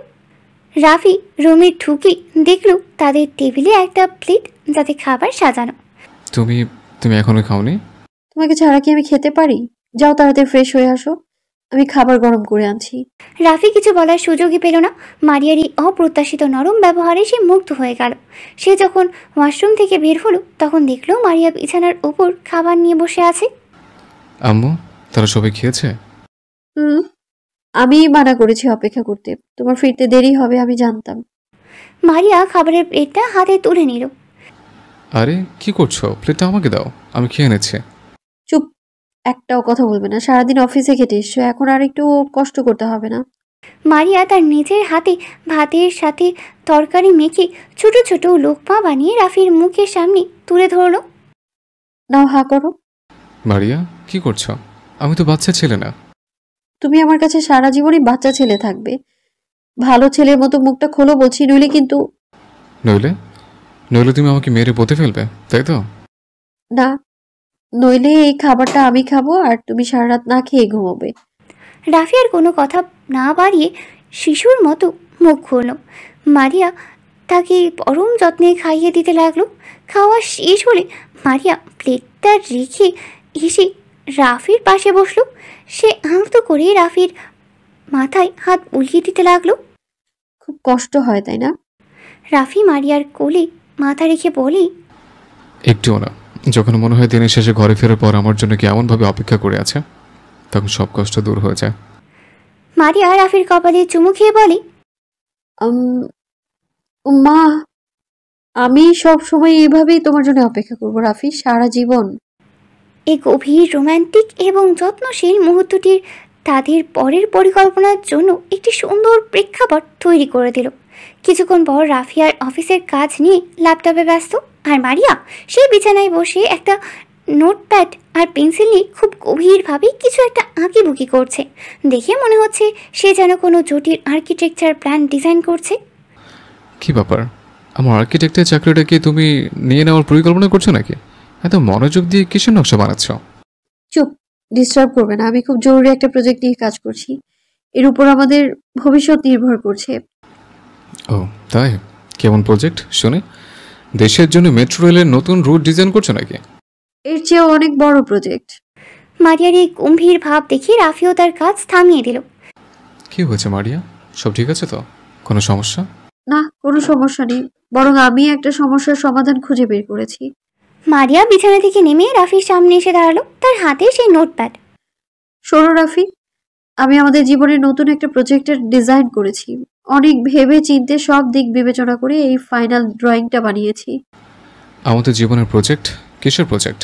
রাফি রুমে ঢুকে দেখল তাদের টেবিলে একটা প্লেট যাতে খাবার সাজানো। তুমি তুমি এখনো খাওনি? তোমাকে ছাড়া কি আমি খেতে পারি? যাও তাড়াতাড়ি ফ্রেশ হয়ে আসো, আমি খাবার গরম করে আনছি। রাফি কিছু বলার সুযোগই পেল না। মারিয়ার এই অপ্রত্যাশিত নরম ব্যবহারে সে মুগ্ধ হয়ে গেল। সে যখন ওয়াশরুম থেকে বের হলো তখন দেখলো মারিয়া বিছানার ওপর খাবার নিয়ে বসে আছে। আম্মু, তারা সবাই খেয়েছে? আমি মানা করেছি অপেক্ষা করতে, তোমার ফিরতে দেরি হবে আমি জানতাম। মারিয়া খাবারের প্লেটটা হাতে তুলে নিল। আরে কি করছো? প্লেটটা আমাকে দাও, আমি খেয়ে নিচ্ছি। চুপ, একটাও কথা বলবে না। সারাদিন অফিসে খেটে এসছো, এখন আর একটু কষ্ট করতে হবে না। মারিয়া তার নিজের হাতে ভাতের সাথে তরকারি মেখে ছোট ছোট লোকমা বানিয়ে রাফির মুখের সামনে তুলে ধরলো। নাও, হা করো। মারিয়া, কি করছো? আমি তো বাচ্চা ছেলে না। তুমি আমার কাছে সারা জীবনই বাচ্চা ছেলে থাকবে। ভালো ছেলের মতো মুখটা খোলো বলছি, নইলে কিন্তু। নইলে? নইলে তুমি আমাকে মেরে পথে ফেলবে, তাই তো? না, নইলে এই খাবারটা আমি খাবো আর তুমি সারা রাত না খেয়ে ঘুমোবে। রাফি আর কোনো কথা না বাড়িয়ে শিশুর মতো মুখ খুলল। মারিয়া তাকে পরম যত্নে খাইয়ে দিতে লাগলো। খাওয়া শেষ হলে মারিয়া প্লেটটা রেখে এসে রাফির পাশে বসলো। সে আলতো করে রাফির মাথায় হাত বুলিয়ে দিতে লাগলো। খুব কষ্ট হয় তাই না? রাফি মারিয়ার কোলে মাথা রেখে বলে, একটুও না। যখন মনে হয় দিনের শেষে ঘরে ফেরার পর আমার জন্য কেমনভাবে অপেক্ষা করে আছে, তখন সব কষ্ট দূর হয়ে যায়। মারিয়া রাফির কপালে চুমু খেয়ে বলে, মা, আমি সব সময় এভাবেই তোমার জন্য অপেক্ষা করবো রাফি, সারা জীবন। এই গভীর রোম্যান্টিক এবং যত্নশীল মুহূর্তটির তাদের পরের পরিকল্পনার জন্য একটি সুন্দর প্রেক্ষাপট তৈরি করে দিল। কিছুক্ষণ পর রাফি আর অফিসের কাজ নিয়ে ল্যাপটপে ব্যস্ত, আর মারিয়া সেই বিছানায় বসে একটা নোটপ্যাড আর পেন্সিল নিয়ে খুব গভীরভাবে কিছু একটা আঁকিবুকি করছে। দেখে মনে হচ্ছে সে যেন কোনো জটিল আর্কিটেকচার প্ল্যান ডিজাইন করছে। কি ব্যাপার, আমার আর্কিটেক্টের চাকরিটা কি তুমি নিয়ে নেওয়ার পরিকল্পনা করছো নাকি? এত মনোযোগ দিয়ে কিসের নকশা বানাচ্ছ? চুপ, ডিস্টার্ব করবে না। আমি খুব জরুরি একটা প্রজেক্ট নিয়ে কাজ করছি, এর উপর আমাদের ভবিষ্যৎ নির্ভর করছে। ও তাই? কেমন প্রজেক্ট শুনে? দেশের জন্য মেট্রো রেলের নতুন রুট ডিজাইন করছো নাকি? এর চেয়েও অনেক বড় প্রজেক্ট। মারিয়ার এই গম্ভীর ভাব দেখে রাফিও তার কাজ থামিয়ে দিল। কি হয়েছে মারিয়া, সব ঠিক আছে তো? কোনো সমস্যা? না, কোনো সমস্যা নেই, বরং আমি একটা সমস্যার সমাধান খুঁজে বের করেছি। মারিয়া বিছানা থেকে নেমে রাফির সামনে এসে দাঁড়ালো, তার হাতে সেই নোটপ্যাড। শোনো রাফি, আমি আমাদের জীবনের নতুন একটা প্রজেক্টের ডিজাইন করেছি। অনেক ভেবে চিন্তে সব দিক বিবেচনা করে এই ফাইনাল ড্রয়িংটা বানিয়েছি। আমাদের জীবনের প্রজেক্ট? কিসের প্রজেক্ট?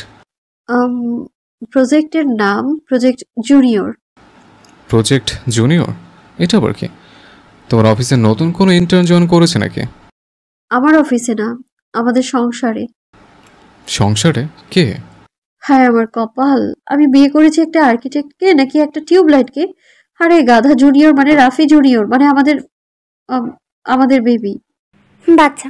প্রজেক্টের নাম প্রজেক্ট জুনিয়র। Project junior? এটা আবার কি? তোমার অফিসে নতুন কোনো ইন্টার্ন জয়েন করেছে নাকি? আমার অফিসে না, আমাদের সংসারে। সংসারে? কে? হ্যাঁ, আমার কপাল। আমি বিয়ে করেছি একটা আর্কিটেক্টকে নাকি একটা টিউবলাইটকে। আরে গাধা, জুনিয়র মানে রাফি জুনিয়র মানে আমাদের বেবি। বাচ্চা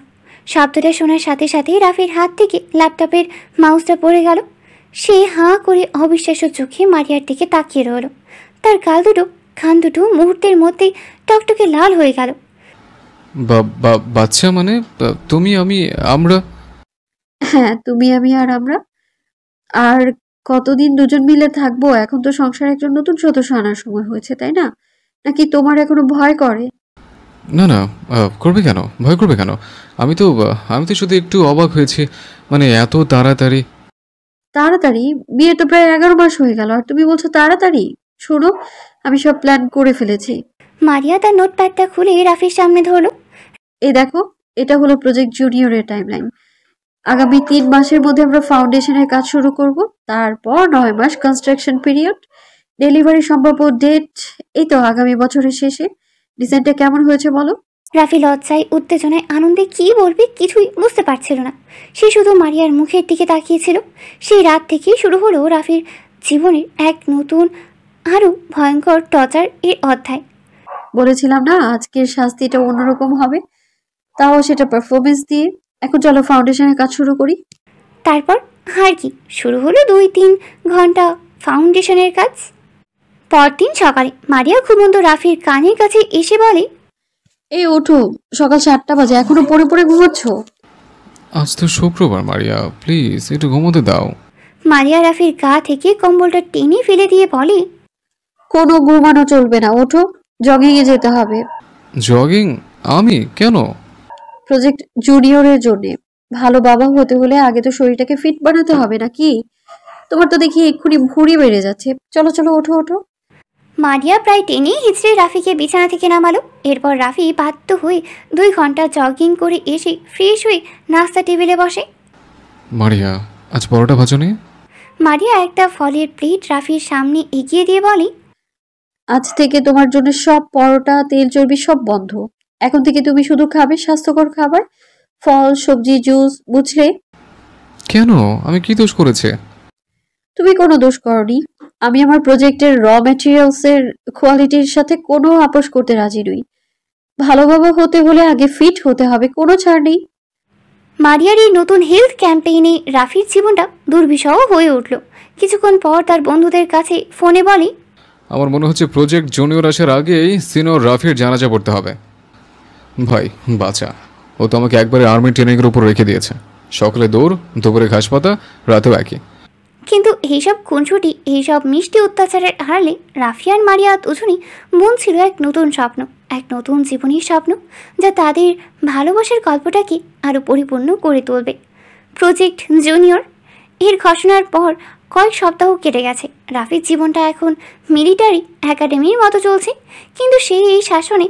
শব্দটা শোনার সাথে সাথে রাফির হাত থেকে ল্যাপটপের মাউসটা পড়ে গেল। সে হাঁ করে অবিশ্বাস্য চোখে মারিয়ার দিকে তাকিয়ে রইল। তার গাল দুটো কান দুটো মুহূর্তের মধ্যেই টকটকে লাল হয়ে গেল। বাচ্চা মানে তুমি, আমি, আমরা? হ্যাঁ, তুমি, আমি আর আমরা। আর কতদিন দুজন মিলে থাকবো? এখন তো সংসারে একজন নতুন সদস্য আনার সময় হয়েছে, তাই না? নাকি তোমার এখনো ভয় করে? না না, করবে কেন? ভয় করবে কেন? আমি তো শুধু একটু অবাক হয়েছি, মানে এত তাড়াতাড়ি। তাড়াতাড়ি? বিয়ে তো প্রায় 11 মাস হয়ে গেল আর তুমি বলছো তাড়াতাড়ি? শোনো, আমি সব প্ল্যান করে ফেলেছি। মারিয়া তার নোটপ্যাডটা খুলে রাফির সামনে ধরলো। এই দেখো, এটা হলো প্রজেক্ট জুনিয়রের টাইমলাইন। আগামী 3 মাসের মধ্যে আমরা ফাউন্ডেশনের কাজ শুরু করব, তারপর 9 মাস কনস্ট্রাকশন পিরিয়ড, ডেলিভারি সম্ভাব্য ডেট এই তো আগামী বছরের শেষে। ডিজাইনটা কেমন হয়েছে বলো? রাফি লজ্জায় উত্তেজনায় আনন্দে কি বলবে কিছুই বুঝতে পারছিল না। সে শুধু মারিয়ার মুখের দিকে তাকিয়েছিল। সেই রাত থেকেই শুরু হলো রাফির জীবনের এক নতুন আরও ভয়ঙ্কর টর্চার এর অধ্যায়। বলেছিলাম না আজকের শাস্তিটা অন্যরকম হবে। তাও সেটা পারফরমেন্স দিয়ে। এখন চলো ফাউন্ডেশনের কাজ শুরু করি। তারপর আর কি শুরু হলো 2-3 ঘন্টা ফাউন্ডেশনের কাজ। পরদিন সকালে মারিয়া ঘুমন্ত রাফির কানের কাছে এসে বলে, এই ওঠো, সকাল 7টা বাজে, এখনো পড়ে পড়ে ঘুমোচ্ছ? আজ তো শুক্রবার মারিয়া, প্লিজ একটু ঘুমোতে দাও। মারিয়া রাফির গা থেকে কম্বলটা টেনে ফেলে দিয়ে বলে, কোনো ঘুমানো চলবে না, ওঠো, জগিংয়ে যেতে হবে। জগিং? আমি কেন? প্রজেক্ট জুনিয়রের জন্য। ভালো বাবা হতে হলে আগে তো শরীরটাকে ফিট বানাতে হবে নাকি? তোমার তো দেখি এক্ষুনি ভুঁড়ি বেড়ে যাচ্ছে। চলো চলো, ওঠো ওঠো। মারিয়া প্রায় টেনে হিচড়ে রাফিকে বিছানা থেকে নামালো। এরপর রাফি বাধ্য হয়ে 2 ঘন্টা জগিং করে এসে ফ্রেশ হয়ে নাস্তা টেবিলে বসে। মারিয়া, আজ পরোটা ভাজনি? মারিয়া একটা ফলের প্লেট রাফির সামনে এগিয়ে দিয়ে বলে, আজ থেকে তোমার জন্য সব পরোটা, তেল চর্বি সব বন্ধ। এখন থেকে তুমি শুধু খাবে স্বাস্থ্যকর খাবার, ফল, সবজি, জুস, বুঝলে? কেন? আমি কি দোষ করেছে? তুমি কোনো দোষ করনি। আমি আমার প্রজেক্টের র ম্যাটেরিয়ালস এর কোয়ালিটির সাথে কোনো আপোষ করতে রাজি নই। ভালো বাবা হতে হলে আগে ফিট হতে হবে, কোনো ছাড় নেই। মারিয়ার এই নতুন হেলথ ক্যাম্পেইনে রাফির জীবনটা দুর্বিষহ হয়ে উঠল। কিছুক্ষণ পর তার বন্ধুদের কাছে ফোনে বলে, আমার মনে হচ্ছে প্রজেক্ট জুনিয়র আসার আগেই সিনিয়র রাফির জানাজা পড়তে হবে। ভাই বাঁচা, ও তো আমাকে একবারে আর্মি ট্রেনিংয়ের উপর রেখে দিয়েছে। সকালে দৌড়, দুপুরে ঘাস পাতা, রাতেও একই। কিন্তু এইসব খুনসুটি, এইসব মিষ্টি অত্যাচারের হারলে রাফি আর মারিয়া দুজনই মন ছিল এক নতুন স্বপ্ন, এক নতুন জীবনের স্বপ্ন, যা তাদের ভালোবাসার গল্পটাকে আরও পরিপূর্ণ করে তুলবে। প্রজেক্ট জুনিয়র এর ঘোষণার পর কয়েক সপ্তাহ কেটে গেছে। রাফির জীবনটা এখন মিলিটারি একাডেমির মতো চলছে, কিন্তু সে এই শাসনে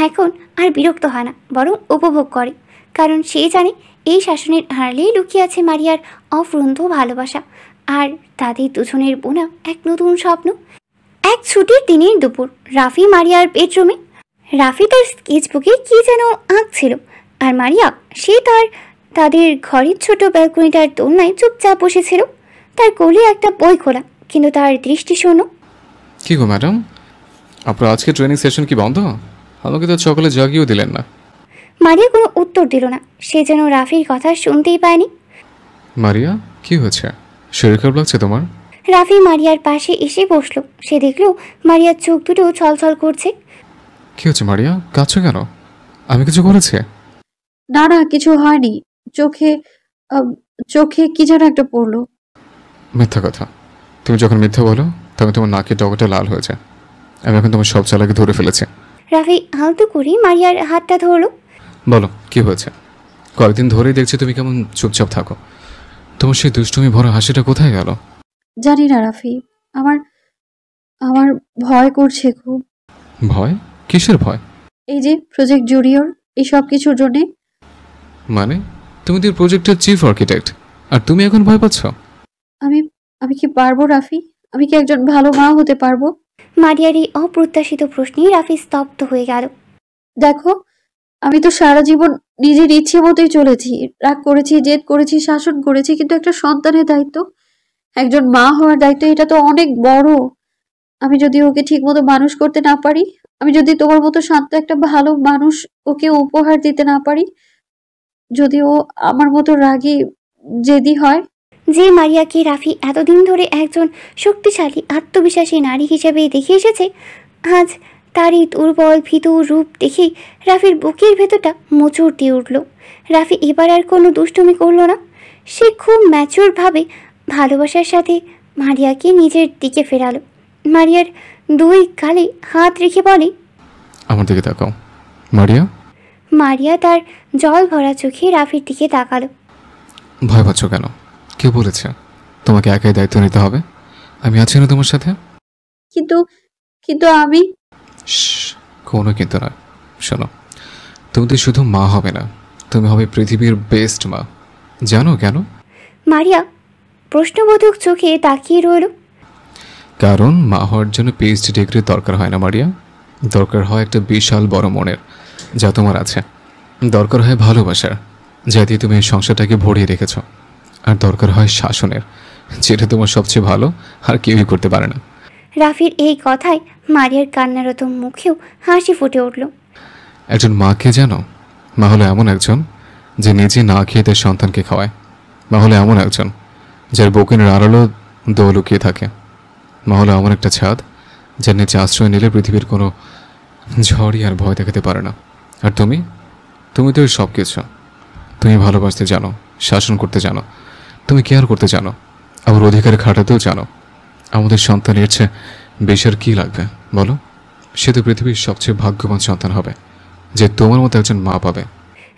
এখন আর বিরক্ত হয় না, বরং উপভোগ করে। কারণ সে জানে এই শাসনের আড়ালেই লুকিয়ে আছে মারিয়ার অফুরন্ত ভালোবাসা আর তাদের দুজনের বোনা এক নতুন স্বপ্ন। এক ছুটির দিনের দুপুর, রাফি মারিয়ার বেডরুমে। রাফি তার স্কেচবুকে কী যেন আঁকছিল, আর মারিয়া সে তাদের ঘরের ছোট ব্যালকনিটার দোলনায় চুপচাপ বসেছিল। তার কোলে একটা বই খোলা, কিন্তু তার দৃষ্টি শূন্য। কি গো ম্যাডাম, আপনার আজকে ট্রেনিং সেশন কি বন্ধ? আমাকে তো সকালে জাগিয়েও দিলেন না। মারিয়া কোনো উত্তর দিল না, সে যেন রাফির কথা শুনতেই পায়নি। মারিয়া, কি হয়েছে? শরীর খারাপ লাগছে তোমার? রাফি মারিয়ার পাশে এসে বসলো। সে দেখলো মারিয়ার চোখ দুটো ছলছল করছে। কি হচ্ছে মারিয়া, কাঁদছো কেন? আমি কিছু করেছি? না না, কিছু হয়নি। চোখে চোখে কি যেন একটা পড়লো। মিথ্যা কথা। তুমি যখন মিথ্যা বলো তখন তোমার নাকের ডগাটা লাল হয়ে যায়। আমি এখন তোমার সব চালাকি ধরে ফেলেছি। রাফি আলতো করে মারিয়ার হাতটা ধরলো। বলো কি হয়েছে? কয়েকদিন ধরেই দেখছি তুমি কেমন চুপচাপ থাকো। তোমার সেই দুষ্টুমি ভরা হাসিটা কোথায় গেল? জানি না রাফি, আমার আমার ভয় করছে খুব। ভয়? কিসের ভয়? এই যে প্রজেক্ট জুনিয়র, এই সব কিছুর জন্যে। মানে তুমি তো প্রজেক্টের চিফ আর্কিটেক্ট, আর তুমি এখন ভয় পাচ্ছ? আমি আমি কি পারবো রাফি? আমি কি একজন ভালো মা হতে পারবো? মারিয়ার এই অপ্রত্যাশিত প্রশ্নে রাফি স্তব্ধ হয়ে গেল। দেখো, আমি তো সারা জীবন নিজের ইচ্ছে মতোই চলেছি, রাগ করেছি, জেদ করেছি, শাসন করেছি, কিন্তু একটা সন্তানের দায়িত্ব, একজন মা হওয়ার দায়িত্ব, এটা তো অনেক বড়। আমি যদি ওকে ঠিক মতো মানুষ করতে না পারি, আমি যদি তোমার মতো শান্ত একটা ভালো মানুষ ওকে উপহার দিতে না পারি, যদি ও আমার মতো রাগী জেদি হয়। যে মারিয়াকে রাফি এতদিন ধরে একজন শক্তিশালী আত্মবিশ্বাসী নারী হিসেবে দেখে এসেছে, আজ তারই দুর্বল ভীতু রূপ দেখে রাফির বুকের ভেতরটা মোচড় দিয়ে উঠল। রাফি এবার আর কোনো দুষ্টুমি করল না। সে খুব ম্যাচিওরভাবে ভালোবাসার সাথে মারিয়াকে নিজের দিকে ফেরালো। মারিয়ার 2 গালে হাত রেখে বলে, আমার দিকে তাকাও মারিয়া। মারিয়া তার জল ভরা চোখে রাফির দিকে তাকালো। ভয় পাচ্ছ কেন? কে বলেছে তোমাকে একাই দায়িত্ব নিতে হবে? আমি আছি না তোমার সাথে। কিন্তু কিন্তু আমি কোনো কিন্তু না। শোনো, তুমি তো শুধু মা হবে না, তুমি হবে পৃথিবীর বেস্ট মা। জানো কেন? মারিয়া প্রশ্নবোধক চোখে তাকিয়ে রইল। কারণ মা হওয়ার জন্য পিএইচডি ডিগ্রির দরকার হয় না মারিয়া। দরকার হয় একটা বিশাল বড় মনের, যা তোমার আছে। দরকার হয় ভালোবাসার, যা দিয়ে তুমি এই সংসারটাকে ভরিয়ে রেখেছ। আর দরকার হয় শাসনের, যেটা তোমার সবচেয়ে ভালো আর কেউই করতে পারে না। রাফির এই কথায় মারিয়ার কান্নারত মুখেও হাসি ফুটে উঠল। একজন মাকে জানো, মা হলো এমন একজন যে নিজে না খেয়ে তার সন্তানকে খাওয়ায়। মা হলো এমন একজন যার বকুনের আড়ালো দোয়া লুকিয়ে থাকে। মা হলো এমন একটা ছাদ যার নিচে আশ্রয় নিলে পৃথিবীর কোনো ঝড়ই আর ভয় দেখাতে পারে না। আর তুমি তুমি তো সব কিছু। তুমি ভালোবাসতে জানো, শাসন করতে জানো, তুমি কেয়ার করতে জানো, আবার অধিকার খাটাতেও জানো। আমাদের সন্তানের চেয়ে বেশি আর কী লাগবে বলো? সে তো পৃথিবীর সবচেয়ে ভাগ্যবান সন্তান হবে যে তোমার মতো একজন মা পাবে।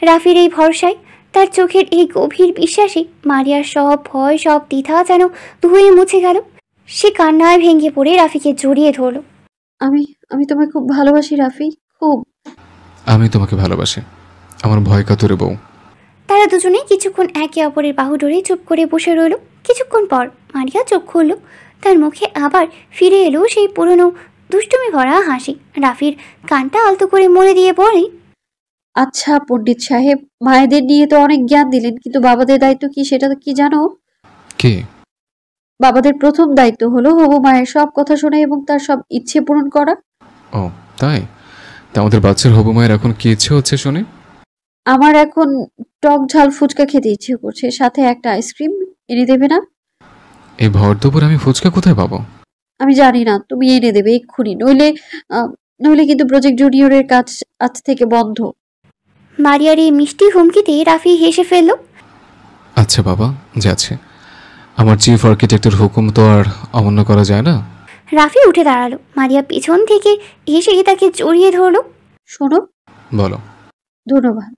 রাফির এই ভরসায়, তার চোখের এই গভীর বিশ্বাসে মারিয়ার সব ভয়, সব দ্বিধা যেন ধুয়ে মুছে গেল। সে কান্নায় ভেঙে পড়ে রাফিকে জড়িয়ে ধরল। আমি আমি তোমায় খুব ভালোবাসি রাফি, খুব। আমি তোমাকে ভালোবাসি আমার ভয় কাতরে বউ। তারা দুজনেই কিছুক্ষণ একে অপরের বাহু ধরে চুপ করে বসে রইল। কিছুক্ষণ পর মারিয়া চোখ খুলল। তার মুখে আবার ফিরে এলো সেই পুরনো দুষ্টুমি ভরা হাসি। রাফির কানটা আলতো করে মনে দিয়ে বলে, আচ্ছা পণ্ডিত সাহেব, মায়েদের নিয়ে তো অনেক জ্ঞান দিলেন, কিন্তু বাবাদের দায়িত্ব কি সেটা কি জানো? কি? বাবাদের প্রথম দায়িত্ব হলো হবু মায়ের সব কথা শোনা এবং তার সব ইচ্ছে পূরণ করা। ও তাই? তা আমাদের বাচ্চার হবু মায়ের এখন কি ইচ্ছে হচ্ছে শুনে? আমার এখন টক ঝাল ফুচকা খেতে ইচ্ছে করছে, সাথে একটা আইসক্রিম এনে দেবে না? এই ভর দুপুর আমি ফুচকা কোথায় পাবো? আমি জানি না, তুমি এনে দেবে এক্ষুনি, নইলে কিন্তু প্রজেক্ট জুনিয়রের কাজ আজ থেকে বন্ধ। মারিয়ার এই মিষ্টি হুমকিতে রাফি হেসে ফেলল। আচ্ছা বাবা, যাচ্ছে। আমার চিফ আর্কিটেক্টের হুকুম তো আর অমান্য করা যায় না। রাফি উঠে দাঁড়ালো। মারিয়া পিছন থেকে এসে তাকে জড়িয়ে ধরল। শোনো। বলো। ধন্যবাদ।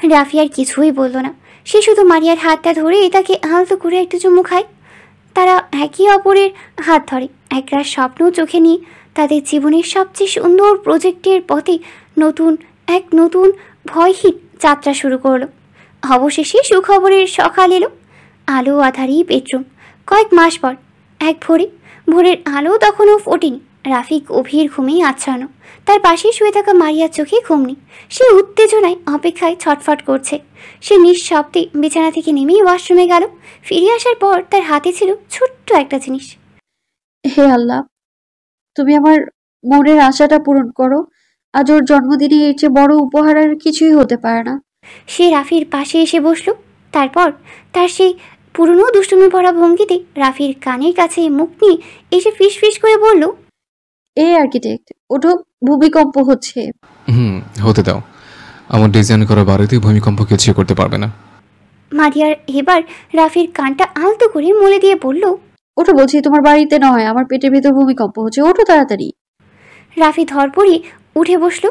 রাফি আর কিছুই বলল না। সে শুধু মারিয়ার হাতটা ধরে তাকে আলতো করে একটু চুমু খায়। তারা একে অপরের হাত ধরে একরাশ স্বপ্ন চোখে নিয়ে তাদের জীবনের সবচেয়ে সুন্দর প্রজেক্টের পথে নতুন ভয়হীন যাত্রা শুরু করলো। অবশেষে সুখবরের সকাল এলো। আলো আধারি বেডরুম। কয়েক মাস পর এক ভোরের আলো তখনও ফোটেনি। রাফি গভীর ঘুমেই আচ্ছন্ন। তার পাশে শুয়ে থাকা মারিয়ার চোখে ঘুম নেই। সে উত্তেজনায় অপেক্ষায় ছটফট করছে। সে নিঃশব্দে বিছানা থেকে নেমে ওয়াশরুমে গেল। ফিরে আসার পর তার হাতে ছিল ছোট্ট একটা জিনিস। হে আল্লাহ, তুমি আমার মনের আশাটা পূরণ করো। আজ ওর জন্মদিনে এর চেয়ে বড় উপহার আর কিছুই হতে পারে না। সে রাফির পাশে এসে বসলো। তারপর তার সেই পুরনো দুষ্টুমি ভরা ভঙ্গিতে রাফির কানের কাছে মুখ নিয়ে এসে ফিস ফিস করে বলল, এই আর্কিটেক্ট, ওঠো, ভূমিকম্প হচ্ছে। হতে দাও। আমার ডিজাইন করা বাড়িতে ভূমিকম্প কিছুই করতে পারবে না। মারিয়ার এবার রাফির কানটা আলতো করে মলে দিয়ে বলল, ওঠো বলছি, তোমার বাড়িতে নয়, আমার পেটের ভেতর ভূমিকম্প হচ্ছে, ওঠো তাড়াতাড়ি। রাফি ধরপড়িয়ে উঠে বসলো।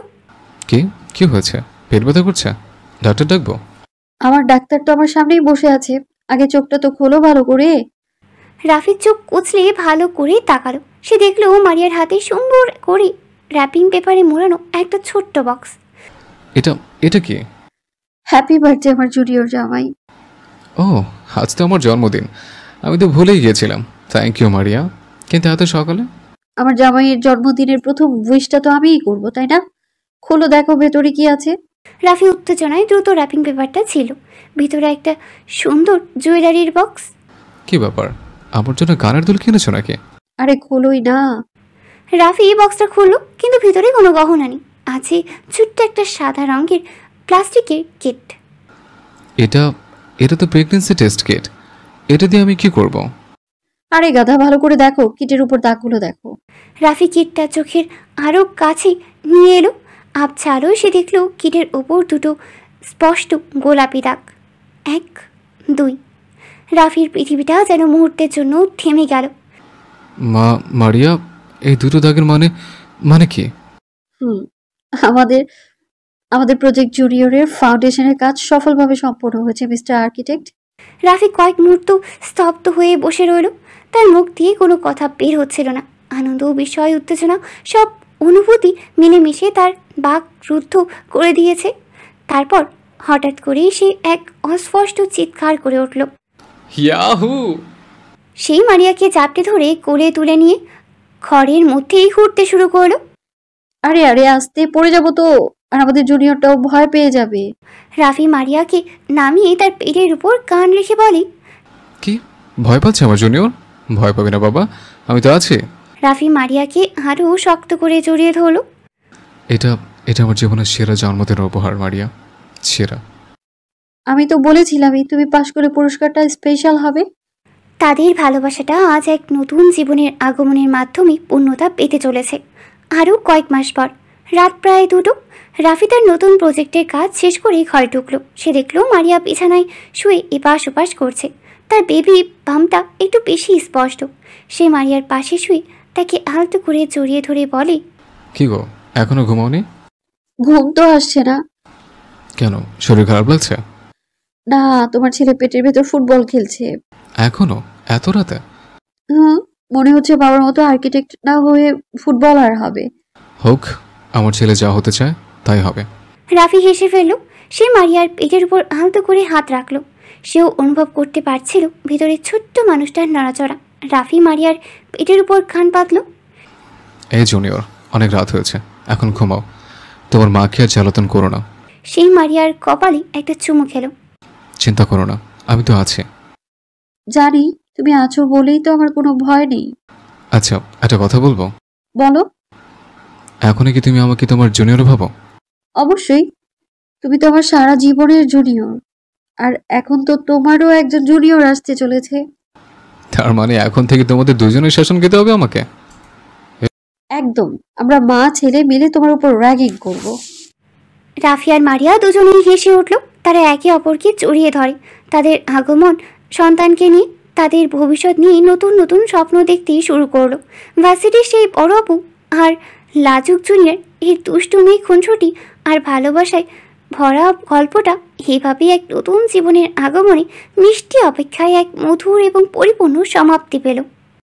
কি হয়েছে? পেট ব্যথা করছে? ডাক্তার ডাকবো? আমার ডাক্তার তো আমার সামনেই বসে আছে, আগে চোখটা তো খোলো ভালো করে। রাফির চোখ কুচলে ভালো করে তাকালো। সে দেখলো মারিয়ার হাতে সুন্দর করে র্যাপিং পেপারে মোড়ানো একটা ছোট্ট বক্স। এটা কি? হ্যাপি বার্থডে আমার জুনিয়র জামাই। ও, আজ তো আমার জন্মদিন। আমি তো ভুলেই গিয়েছিলাম। Thank you Maria. কিন্তু এত সকালে? আমার জামাইয়ের জন্মদিনের প্রথম উইশটা তো আমিই করবো, তাই না? খোলো, দেখো ভেতরে কি আছে। রাফি উত্তেজনায় দ্রুত র্যাপিং পেপারটা ছিল। ভিতরে একটা সুন্দর জুয়েলারির বক্স। কি ব্যাপার, আমার জন্য কানের দুল কিনেছো নাকি? আরে খোলোই না। রাফি বক্সটা খুললো, কিন্তু ভিতরে কোনো গহনা নেই। আছে ছোট্ট একটা সাদা রঙের প্লাস্টিকের কিট। এটা তো প্রেগন্যান্সি টেস্ট কিট। এটা দিয়ে আমি কি করব? আরে গাধা, ভালো করে দেখো, কিটের উপর দাগগুলো দেখো। রাফি কিটটা চোখের আরো কাছে নিয়ে এলো। আবছা আলো সে দেখলো কিটের ওপর দুটো স্পষ্ট গোলাপি দাগ। 1, 2। রাফির পৃথিবীটা যেন মুহূর্তের জন্য থেমে গেল। মারিয়া, এই দুটো দাগের মানে কি? আমাদের প্রজেক্ট জুনিয়রের ফাউন্ডেশনের কাজ সফলভাবে সম্পন্ন হয়েছে মিস্টার আর্কিটেক্ট। রাফি কয়েক মুহূর্ত স্তব্ধ হয়ে বসে রইল। তার মুখ দিয়ে কোনো কথা বের হচ্ছিল না। আনন্দ, বিস্ময়, উত্তেজনা সব অনুভূতি মিলেমিশে তার বাক রুদ্ধ করে দিয়েছে। তারপর হঠাৎ করেই সে এক অস্পষ্ট চিৎকার করে উঠল। ইয়াহু! সেই মারিয়াকে চাপটে ধরে কোলে তুলে নিয়ে ঘরের মধ্যেই ঘুরতে শুরু করলো। আরে আস্তে, পড়ে যাবো তো, আর আমাদের জুনিয়রটাও ভয় পেয়ে যাবে। রাফি মারিয়াকে নামিয়ে তার পেটের উপর কান রেখে বলে, কি ভয় পাচ্ছে আমার জুনিয়র? ভয় পাবে না বাবা, আমি তো আছি। রাফি মারিয়াকে আরো শক্ত করে জড়িয়ে ধরল। এটা আমার জীবনের সেরা জন্মদিনের উপহার মারিয়া। ছেঁড়া। আমি তো বলেছিলামই তুমি পাশ করে পুরস্কারটা স্পেশাল হবে। তাদের ভালোবাসাটা আজ এক নতুন জীবনের আগমনের মাধ্যমে পূর্ণতা পেতে চলেছে। আরও কয়েক মাস পর রাত প্রায় 2টো। রাফি তার নতুন প্রজেক্টের কাজ শেষ করে ঘরে ঢুকলো। সে দেখলো মারিয়া বিছানায় শুয়ে এপাশ ওপাশ করছে। তার বেবি বামটা একটু বেশি স্পষ্ট। সে মারিয়ার পাশে শুয়ে তাকে আলতো করে জড়িয়ে ধরে বলে, কি গো, এখনো ঘুমাওনি? ঘুম তো আসছে না। কেন, শরীর খারাপ লাগছে? না, তোমার ছেলে পেটের ভেতর ফুটবল খেলছে। এখনো এত রাতে? মনে হচ্ছে বাবার মতো আর্কিটেক্ট না হয়ে ফুটবলার হবে। হোক, আমার ছেলে যা হতে চায় তাই হবে। রাফি হেসে ফেলল। সে মারিয়ার পেটের উপর আলতো করে হাত রাখলো। সেও অনুভব করতে পারছিল ভিতরে ছোট্ট মানুষটার নড়াচড়া। রাফি মারিয়ার পেটের উপর কান পাতল। এই জুনিয়র, অনেক রাত হয়েছে, এখন ঘুমাও। তোমার মাকে আর জ্বালাতন করো না। সেই মারিয়ার কপালে একটা চুমু খেলো। চিন্তা করো না, আমি তো আছি। জানি তুমি আছো বলেই তো আমার কোনো ভয় নেই। আচ্ছা, একটা কথা বলবো? বলো। এখনই কি তুমি আমাকে তোমার জুনিয়র ভাবো? অবশ্যই, তুমি তো আমার সারা জীবনের জুনিয়র। আর এখন তো তোমারও একজন জুনিয়র আসতে চলেছে। তার মানে এখন থেকে তোমাদের দুজনের শাসন খেতে হবে আমাকে? একদম, আমরা মা ছেলে মিলে তোমার উপর র্যাগিং করব। রাফি আর মারিয়া দুজনেই হেসে উঠল। তারা একে অপরকে জড়িয়ে ধরে। তাদের আগমন সন্তানকে নিয়ে, তাদের ভবিষ্যৎ নিয়ে নতুন নতুন স্বপ্ন দেখতে শুরু করলো। ভার্সিটির সেই বড় আপু আর লাজুক জুনিয়র, এই দুষ্টুমি, খুনসুটি আর ভালোবাসায় ভরা গল্পটা এইভাবেই এক নতুন জীবনের আগমনে মিষ্টি অপেক্ষায় এক মধুর এবং পরিপূর্ণ সমাপ্তি পেল।